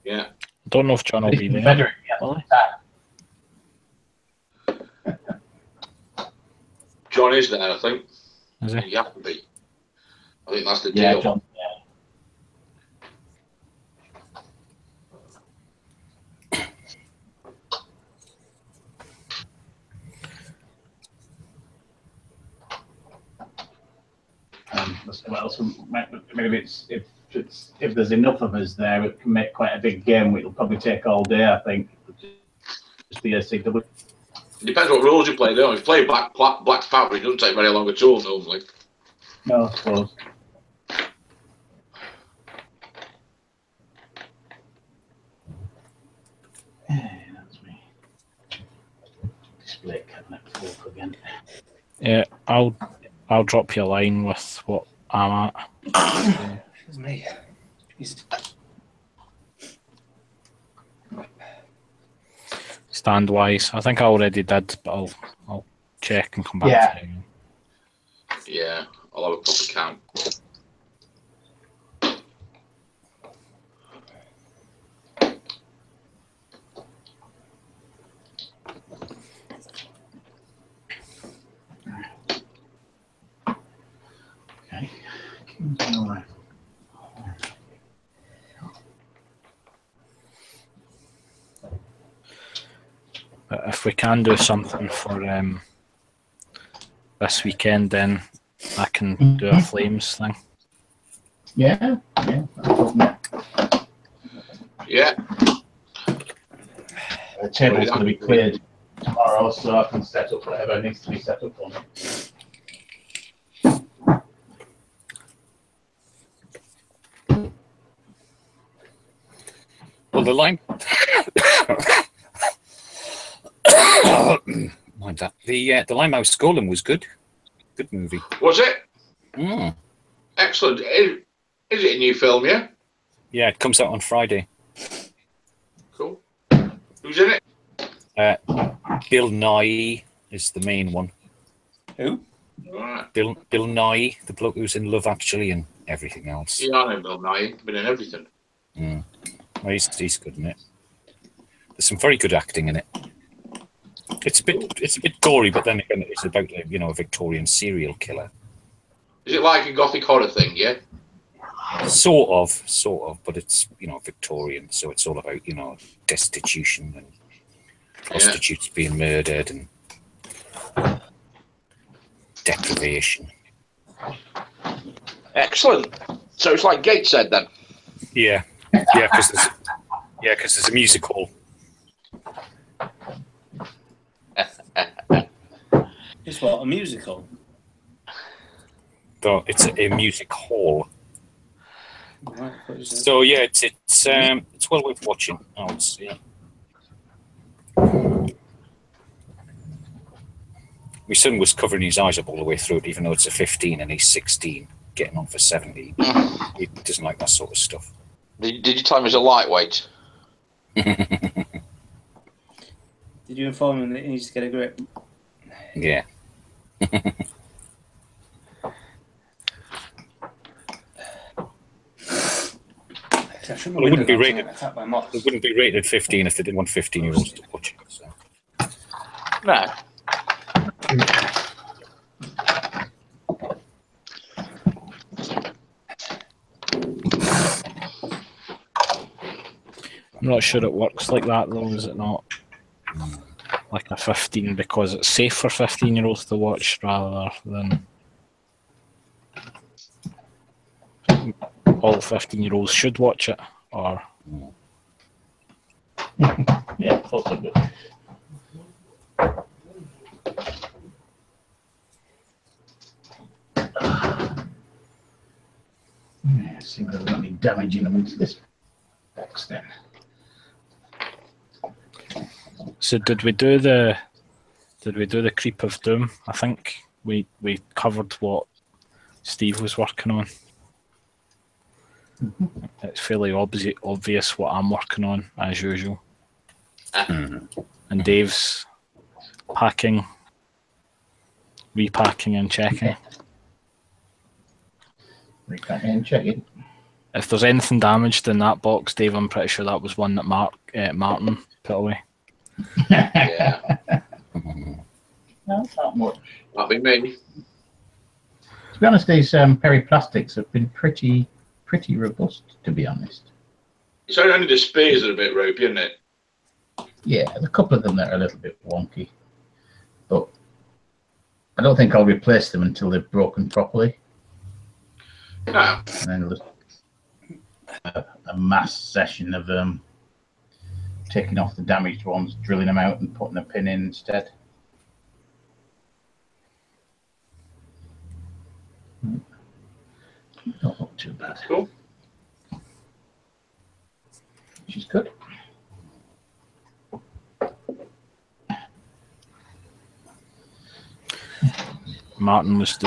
Yeah. Don't know if John will be there. Confederate, Will he? John is there, I think. Is he? You have to be. I think that's the Yeah, deal. John. What else? Maybe if there's enough of us there, it can make quite a big game. It'll probably take all day, I think. Just the SCW. It depends what rules you play, though. If you play Black Fabric, it doesn't take very long at all, normally. No, I suppose. That's me. Display cabinet full again. Yeah, I'll drop you a line with what I'm at. Excuse me. Jesus. Stand wise, I think I already did, but I'll check and come back to you. Yeah, I'll have a proper count. Okay. But if we can do something for this weekend, then I can do a Flames thing. Yeah. Yeah. The table's going to be cleared tomorrow, so I can set up whatever needs to be set up for me. Well, the line. Mind that. The Limehouse Golem was good. Good movie. Was it? Mm. Excellent. Is it a new film, yeah? Yeah, it comes out on Friday. Cool. Who's in it? Bill Nye is the main one. Who? All right. Bill Nye, the bloke who's in Love Actually and everything else. Yeah, I know Bill Nye. Been in everything. Mm. Well, he's good in it. There's some very good acting in it. It's a bit gory, but then again, it's about a Victorian serial killer. Is it like a gothic horror thing, yeah? Sort of, but it's Victorian, so it's all about destitution and prostitutes being murdered and deprivation. Excellent. So it's like Gateshead then. Yeah, because there's a music hall. It's what, a musical? Though it's a music hall. Right, what is it? So yeah, it's well worth watching. I would say. My son was covering his eyes up all the way through it, even though it's a 15 and he's 16, getting on for 17. He doesn't like that sort of stuff. Did you tell him he's a lightweight? Did you inform him that he needs to get a grip? Yeah. It wouldn't be rated. Attacked by moths. It wouldn't be rated 15 if they didn't want 15-year-olds to watch it. So. No. I'm not sure it works like that though, is it not? Like a 15 because it's safe for 15-year-olds to watch rather than all 15-year-olds should watch it, or Yeah, possibly. Yeah, see whether we've got any damage in them into this box then. so did we do the Creep of Doom? I think we covered what Steve was working on. It's fairly obvious what I'm working on as usual. And Dave's packing repacking and checking. Repacking and checking. If there's anything damaged in that box, Dave, I'm pretty sure that was one that Martin put away. Yeah, No, not much. that'd be me. To be honest, these periplastics have been pretty robust, to be honest. It's only the spears that are a bit ropey, isn't it? Yeah, a couple of them that are a little bit wonky. But I don't think I'll replace them until they've broken properly. No. And then there's a mass session of taking off the damaged ones, drilling them out and putting a pin in instead. Don't look too bad. Cool. Which is good. Martin was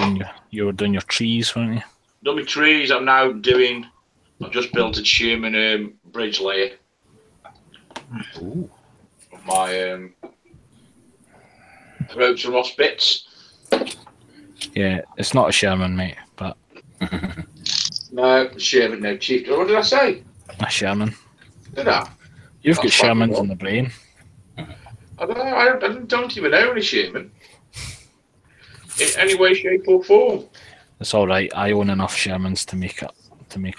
you were doing your trees, weren't you? Done my trees. I've just built a Sherman bridge layer. Ooh. My ropes and moss bits. Yeah, it's not a Sherman, mate, but No, Sherman, no chief. What did I say? a Sherman. Did I? You've got That's Shermans fucking in the brain. I don't know. I don't even own a Sherman. In any way, shape, or form. It's all right. I own enough Shermans to make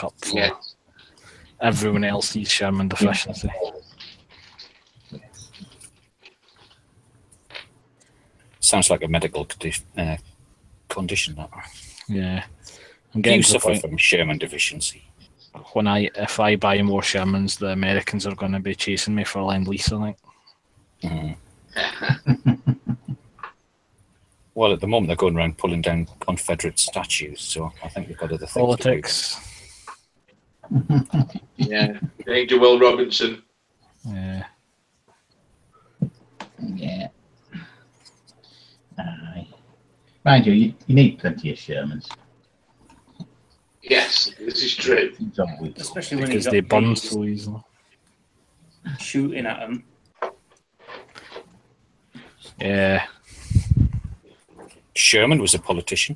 up for Yeah. everyone else's Sherman deficiency. Sounds like a medical condition. That. Yeah, I'm Do you getting to the suffer point from Sherman deficiency? if I buy more Shermans, the Americans are going to be chasing me for Lend-Lease, I think. Well, at the moment they're going around pulling down Confederate statues, so I think they've got other things Politics. Yeah. Danger Will Robinson. Yeah. Yeah. Aye. Mind you, you need plenty of Shermans. Yes, this is true. It's always- Especially when Because you've they got burn bees so easily. shooting at them. Yeah. Sherman was a politician.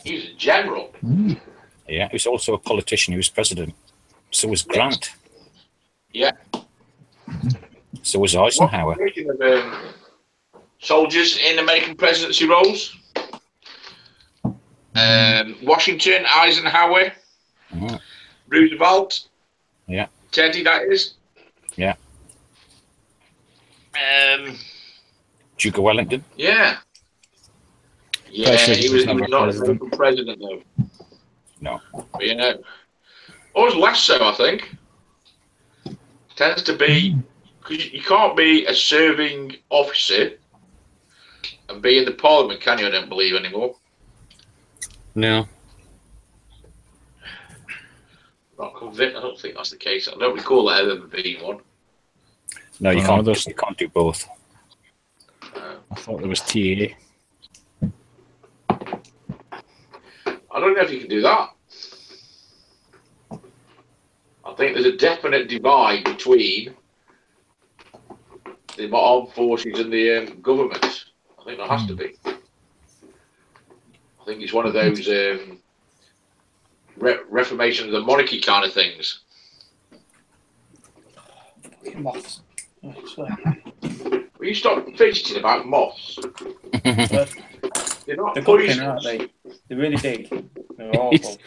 He was a general. Yeah, he was also a politician. He was president. So was Grant. Yeah. So was Eisenhower. Speaking of soldiers in American presidency roles, Washington, Eisenhower, Roosevelt, Yeah. Teddy, that is. Yeah. Duke of Wellington. Yeah. Yeah, Pretty sure he was never not president. a president though. No. But, you know, always less so, I think. Tends to be because you can't be a serving officer and be in the parliament, can you? I don't believe anymore. No. Not convinced. I don't think that's the case. I don't recall that ever being one. No, you Oh, can't. there's- You can't do both. I thought there was TA. I don't know if you can do that. I think there's a definite divide between the armed forces and the government. I think there has to be. I think it's one of those reformation of the monarchy kind of things. Fucking moths. I swear. Will you stop fidgeting about moths? They're not They're cooking, poisonous. aren't they? They're really big. They're awful.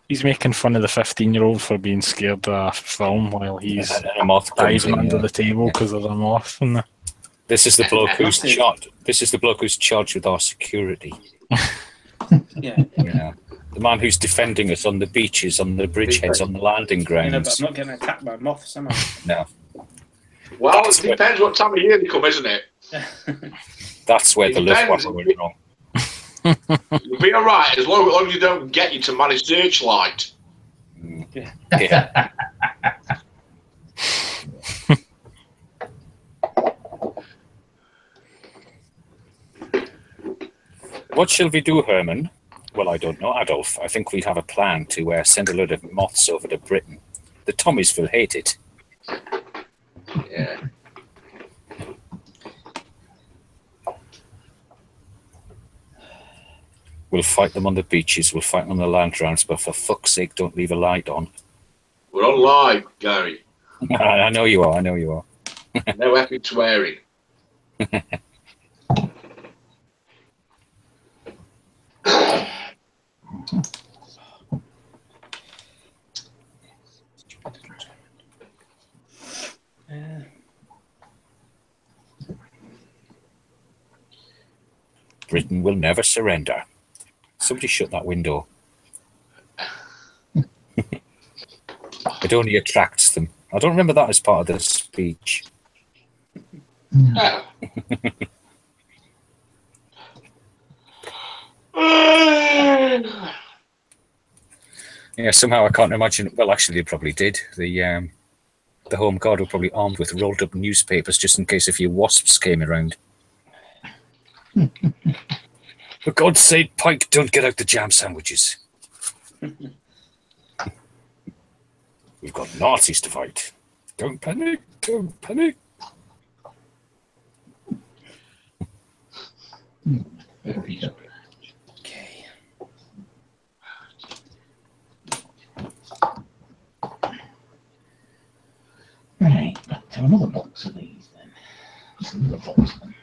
He's making fun of the 15-year-old for being scared of a film while he's And a moth comes diving in, under yeah. the table because of a moth. And This is the bloke who's Massive. charged. This is the bloke who's charged with our security. Yeah. Yeah. The man who's defending us on the beaches, on the bridgeheads, on the landing You know, but grounds. I'm not getting attacked by moths, am I? No, Well, it depends what time of year they come, isn't it? that's where It the depends. Luftwaffe went wrong. You'll be all right as long as you don't get you to manage searchlight. Yeah. What shall we do, Herman? Well, I don't know, Adolf. I think we have a plan to send a load of moths over to Britain. The Tommies will hate it. Yeah. We'll fight them on the beaches. We'll fight them on the land rounds. But for fuck's sake, don't leave a light on. We're on live, Gary. I know you are. I know you are. No epic swearing. Britain will never surrender. Somebody shut that window. It only attracts them. I don't remember that as part of the speech. Oh. Yeah, somehow I can't imagine. Well, actually, they probably did. The Home Guard were probably armed with rolled up newspapers just in case a few wasps came around. For God's sake, Pike, don't get out the jam sandwiches. We've got Nazis to fight. Don't panic, don't panic. Okay. Right, back to another box of these then. Just another box then.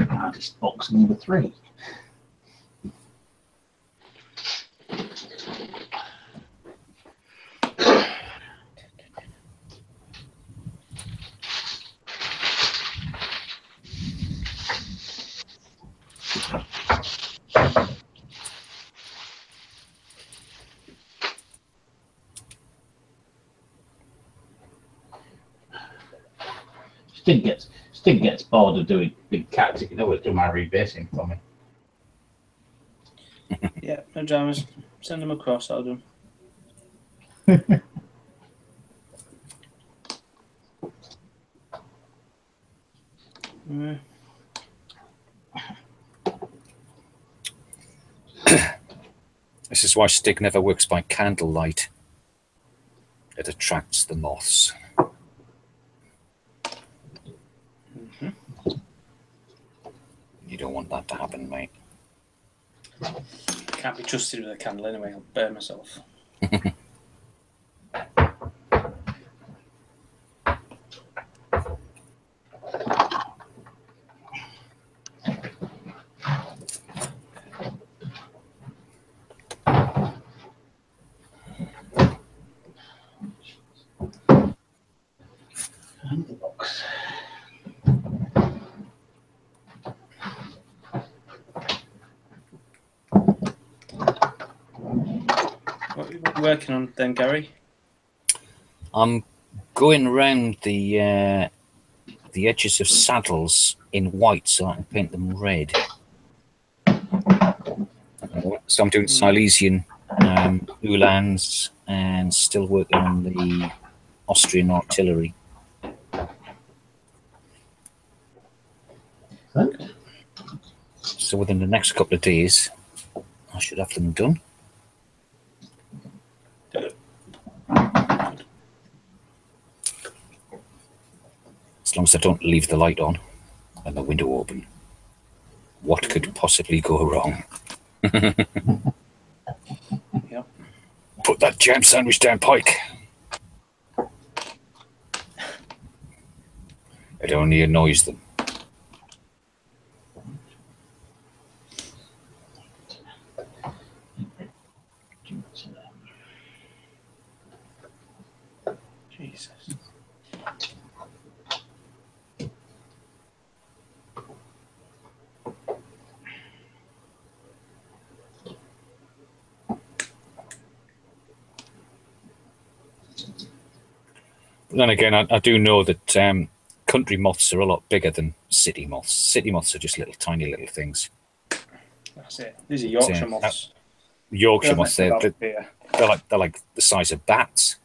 Hardest box number 3. Stig gets bored of doing big cats. You can always do my rebasing for me. Yeah, no dramas. Send them across, I'll do them. This is why Stig never works by candlelight. It attracts the moths. You don't want that to happen, mate. Can't be trusted with a candle anyway, I'll burn myself. And the box. What are you working on then, Gary? I'm going around the edges of saddles in white so I can paint them red. So I'm doing Silesian Uhlans and still working on the Austrian artillery. Good. So within the next couple of days, I should have them done. As long as I don't leave the light on and the window open. What could possibly go wrong? Yep. Put that jam sandwich down, Pike. It only annoys them. Jesus. But then again, I do know that country moths are a lot bigger than city moths. City moths are just little tiny little things. That's it. These are Yorkshire moths. Yorkshire They're moths, about they're here. like the size of bats.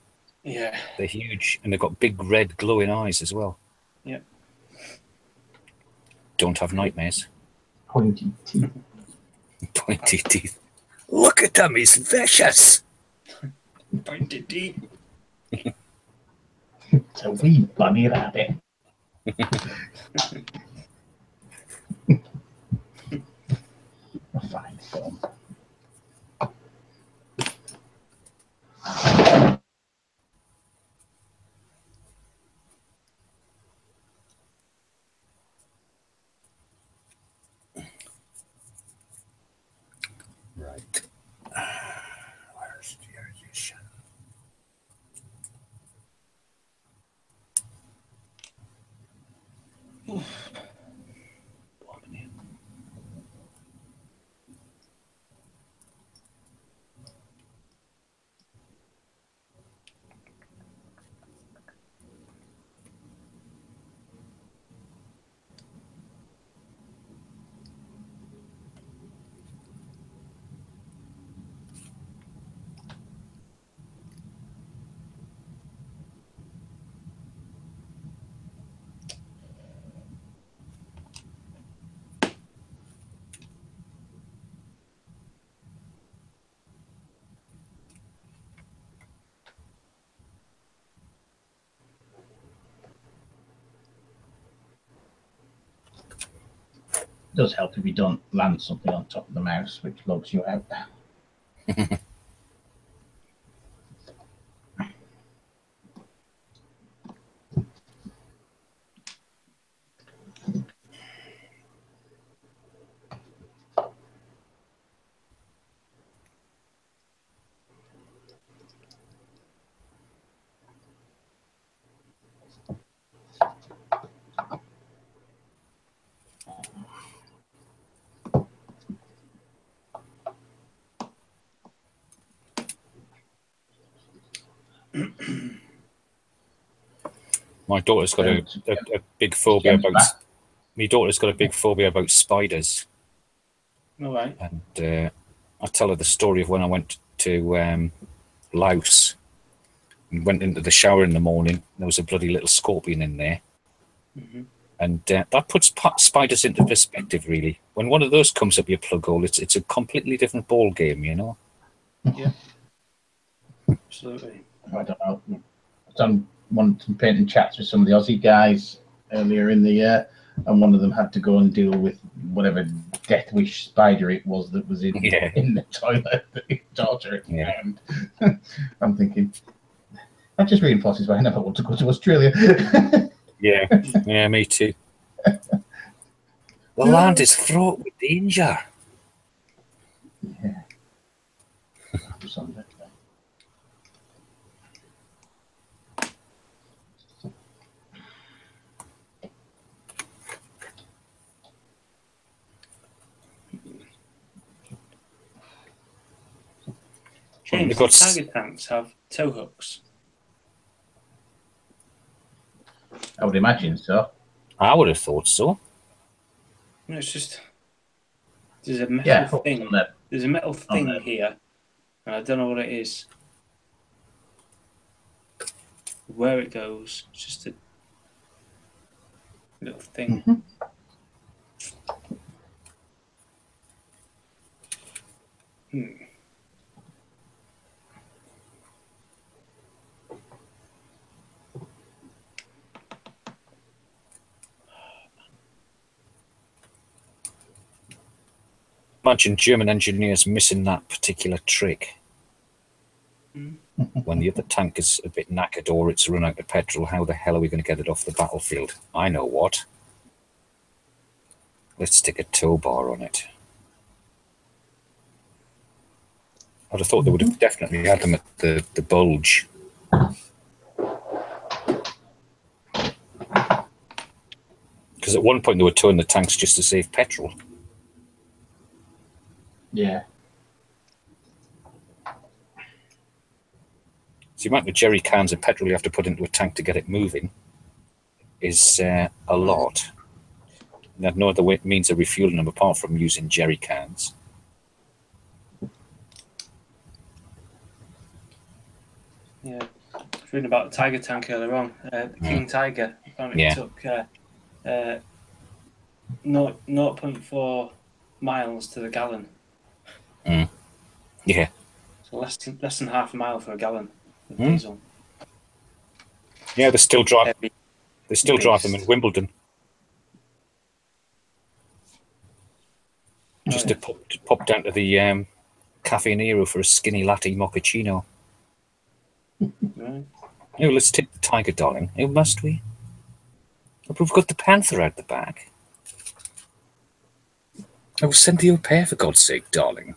Yeah. They're huge and they've got big red glowing eyes as well. Yep. Don't have nightmares. Pointy teeth. Pointy teeth. Look at him, he's vicious. Pointed D. It's a wee bunny rabbit. A fine film. Right. Where's the edition? It does help if you don't land something on top of the mouse, which logs you out. My daughter's got a big phobia about. My daughter's got a big phobia about spiders. All right. And I tell her the story of when I went to Laos and went into the shower in the morning. There was a bloody little scorpion in there. Mm-hmm. And that puts spiders into perspective, really. When one of those comes up your plug hole, it's a completely different ball game, you know? Yeah. Absolutely. I don't know. I've done some painting chats with some of the Aussie guys earlier in the year, and one of them had to go and deal with whatever death wish spider it was that was in the toilet that his daughter had found. I'm thinking, that just reinforces why I never want to go to Australia. Yeah, me too. The land is fraught with danger. Yeah. Absolutely. James, do tiger tanks have tow hooks? I would imagine so. I would have thought so. No, it's just there's a metal thing. There's a metal thing here, and I don't know what it is. Where it goes, it's just a little thing. Mm-hmm. Imagine German engineers missing that particular trick. When the other tank is a bit knackered or it's run out of petrol, how the hell are we going to get it off the battlefield? I know what. Let's stick a tow bar on it. I'd have thought they would have definitely had them at the bulge. Because at one point they were towing the tanks just to save petrol. Yeah. So the amount of jerry cans of petrol you have to put into a tank to get it moving is a lot. And there's no other means of refueling them apart from using jerry cans. Yeah, I was reading about the Tiger tank earlier on. The King Tiger apparently took 0.4 miles to the gallon. Yeah. So less than half a mile for a gallon of diesel. Yeah, they still drive. Heavy They still drive them in beast. Wimbledon. Oh, Just yeah. to pop down to the Cafe Nero for a skinny latte mochaccino. Right. Oh, let's take the tiger, darling. Oh, must we? Oh, we've got the panther out the back. Oh, send the au pair, for God's sake, darling.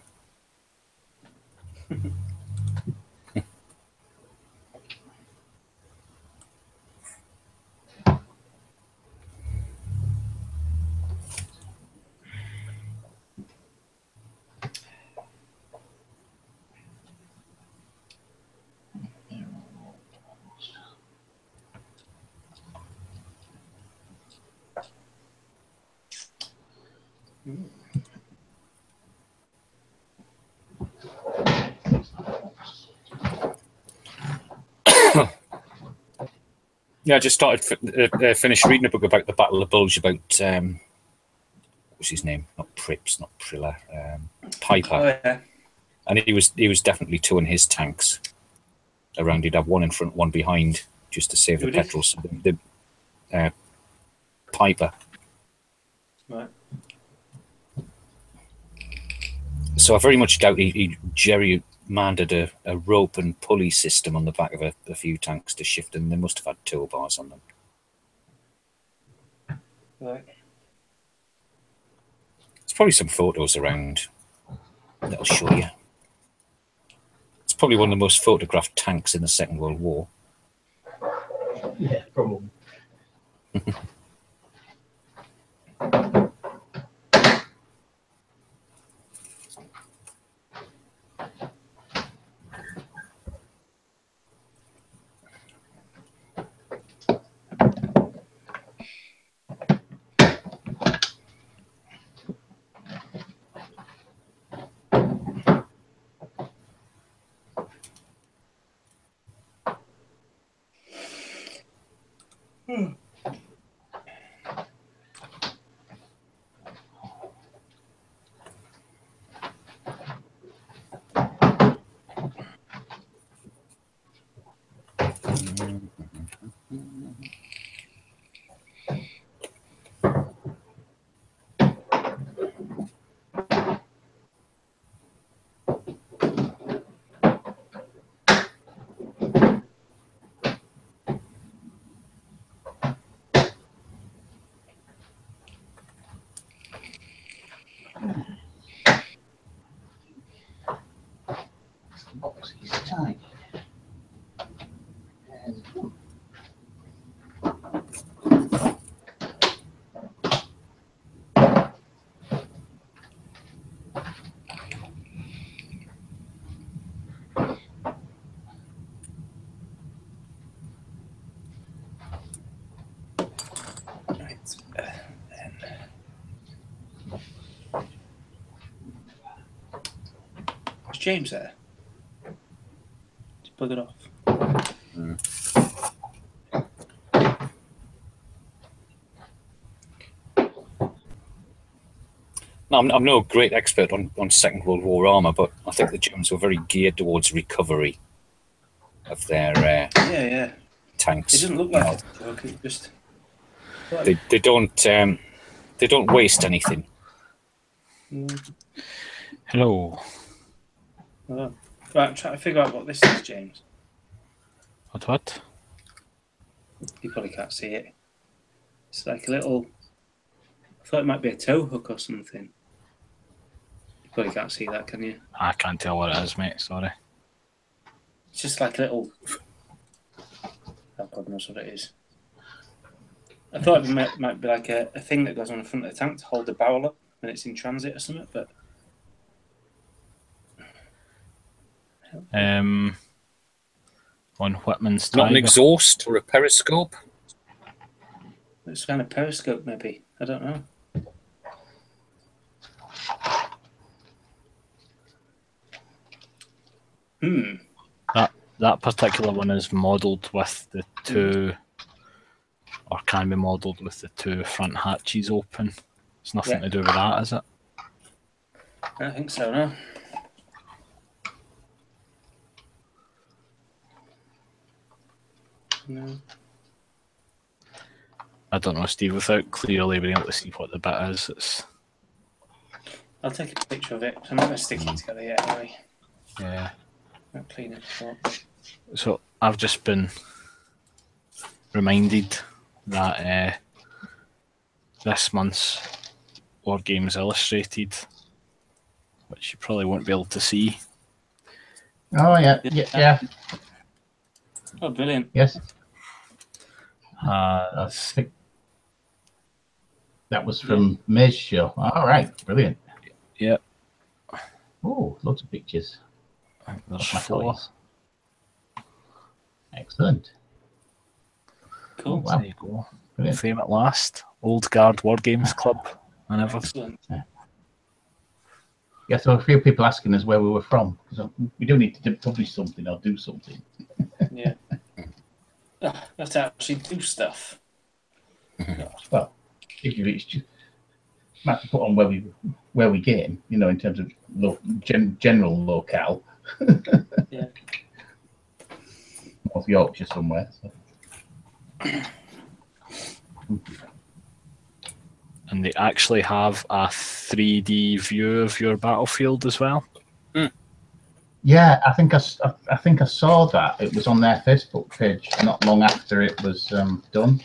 Yeah, I just finished reading a book about the Battle of Bulge about what's his name? Not Prips, not Prilla, Piper. Oh, yeah. And he was definitely towing his tanks around. He'd have one in front, one behind, just to save the Who did? petrol. So the Piper. Right. So I very much doubt he gerrymandered a rope and pulley system on the back of a few tanks to shift them. They must have had tow bars on them. Right. There's probably some photos around that'll show you. It's probably one of the most photographed tanks in the Second World War. Yeah, probably. Box is tiny. And Right. Is James there? Just buggered off. No, I'm no great expert on Second World War armour, but I think the Germans were very geared towards recovery of their Yeah. tanks. It doesn't look like a truck. It just. They don't waste anything. Hello. Oh. Right, I'm trying to figure out what this is, James. What? You probably can't see it. It's like a little. I thought it might be a tow hook or something. You probably can't see that, can you? I can't tell what it is, mate. Sorry. It's just like a little. Oh, God knows what it is. I thought it might be like a thing that goes on the front of the tank to hold the barrel up when it's in transit or something, but. On Whitman's Not an Tiger. exhaust or a periscope. It's kind of periscope, maybe. I don't know. That particular one is modelled with the two, or can be modelled with the two front hatches open. It's nothing to do with that, is it? I don't think so, no. No. I don't know, Steve, without clearly being able to see what the bit is, it's... I'll take a picture of it. I'm not going to stick it together yet anyway. Yeah. I'll clean it up. So I've just been reminded that this month's War Games Illustrated, which you probably won't be able to see. Oh yeah. Oh, brilliant. Yes. I Has think that was from May's show. All right, brilliant. Yep. Oh, lots of pictures. There's My 4. toys. Excellent. Cool. Oh, wow. There you go. Brilliant. Fame at last. Old Guard War Games Club and everything. Excellent. Yeah, so a few people asking us where we were from. So we do need to publish something or do something. Yeah. We have to actually do stuff. Well, if you reach, might have to put on where we game, you know, in terms of general locale. Yeah. North Yorkshire somewhere. So. And they actually have a 3D view of your battlefield as well. Yeah, I think I saw that. It was on their Facebook page not long after it was done.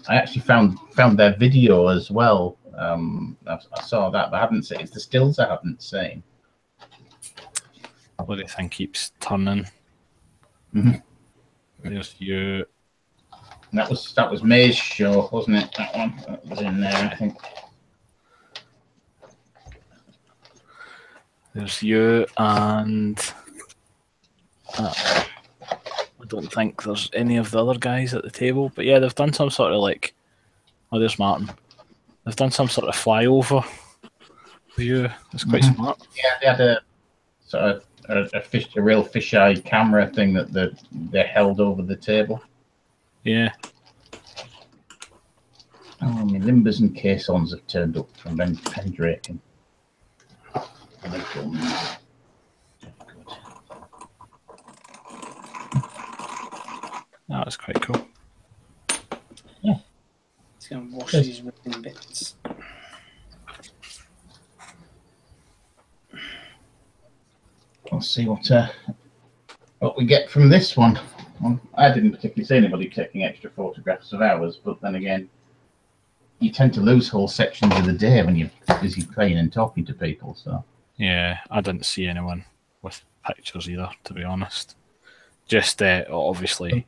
I actually found their video as well. I saw that, but I haven't seen. It's the stills I haven't seen. What do you think keeps turning? Mhm. There's you. And that was May's show, wasn't it? That one that was in there, I think. There's you and I don't think there's any of the other guys at the table, but yeah, they've done some sort of like. Oh, there's Martin. They've done some sort of flyover view. It's quite smart. Yeah, they had a sort of a real fisheye camera thing that they held over the table. Yeah. Oh, my limbers and caissons have turned up from Pendraken. That was quite cool. Yeah. He's going to wash these ripping bits. Let's see what we get from this one. Well, I didn't particularly see anybody taking extra photographs of ours, but then again, you tend to lose whole sections of the day when you're busy playing and talking to people. So Yeah, I didn't see anyone with pictures either, to be honest. Just obviously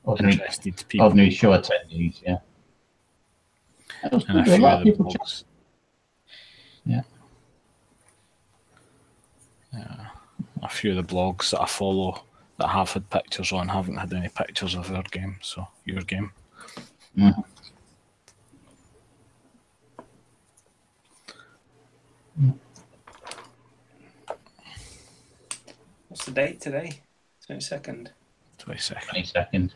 interested people. ordinary show attendees, yeah. And a few of the blogs. Yeah. Yeah. A few of the blogs that I follow that have had pictures on haven't had any pictures of our game, so your game. Mm-hmm. What's the date today? 22nd. 22nd. 22nd.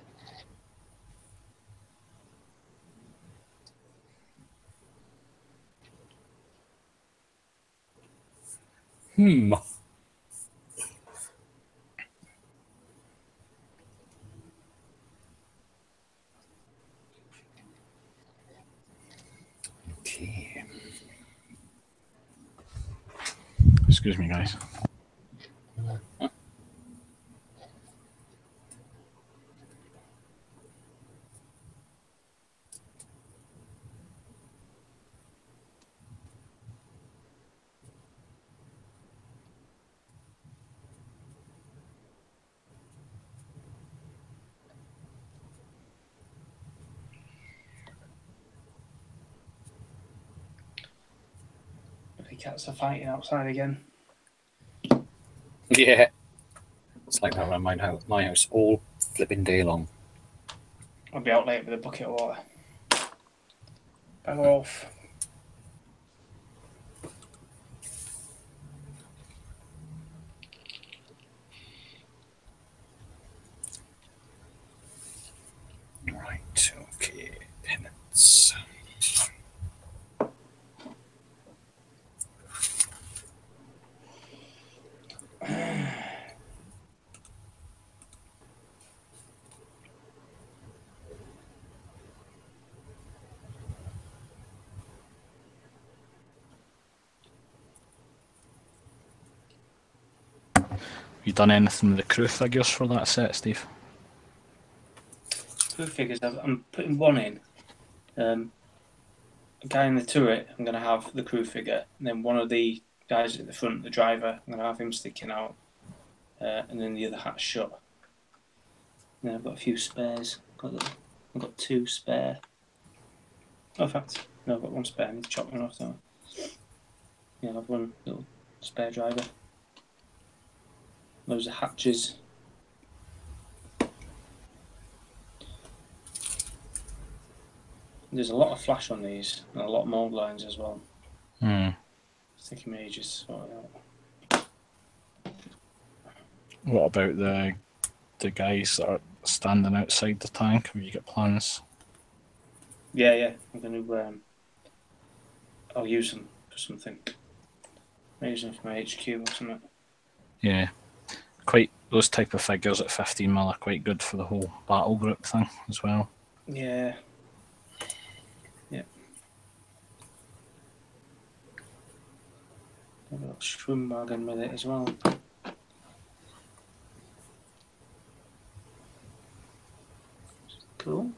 Okay. Excuse me, guys. The cats are fighting outside again. Yeah. It's like that around my house all flipping day long. I'll be out late with a bucket of water. Bang off. Right, okay. Penance. You done anything with the crew figures for that set, Steve? Crew figures, I'm putting one in. A guy in the turret, I'm going to have the crew figure. And then one of the guys at the front, the driver, I'm going to have him sticking out. And then the other hat's shut. And then I've got a few spares. I've got 2 spare. Oh, in fact, no, I've got 1 spare. I need to chop one off, though. Yeah, I've 1 little spare driver. Loads of hatches. There's a lot of flash on these, and a lot of mould lines as well. It's taking me ages to sort it out. What about the guys that are standing outside the tank? Have you got plans? Yeah. I'm going to. I'll use them for something. Maybe use them for my HQ or something. Yeah. Quite those type of figures at 15mm are quite good for the whole battle group thing as well. Yeah. A little swim wagon with it as well. Cool.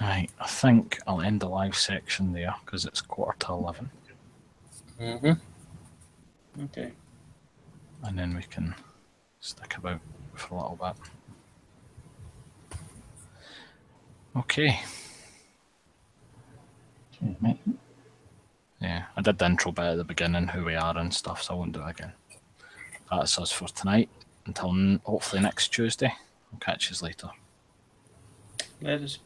Right, I think I'll end the live section there because it's 11:15. Okay. And then we can stick about for a little bit. Okay. Cheers, mate. Yeah, I did the intro bit at the beginning, who we are and stuff, so I won't do it again. That's us for tonight. Until hopefully next Tuesday. I'll catch you later. Later.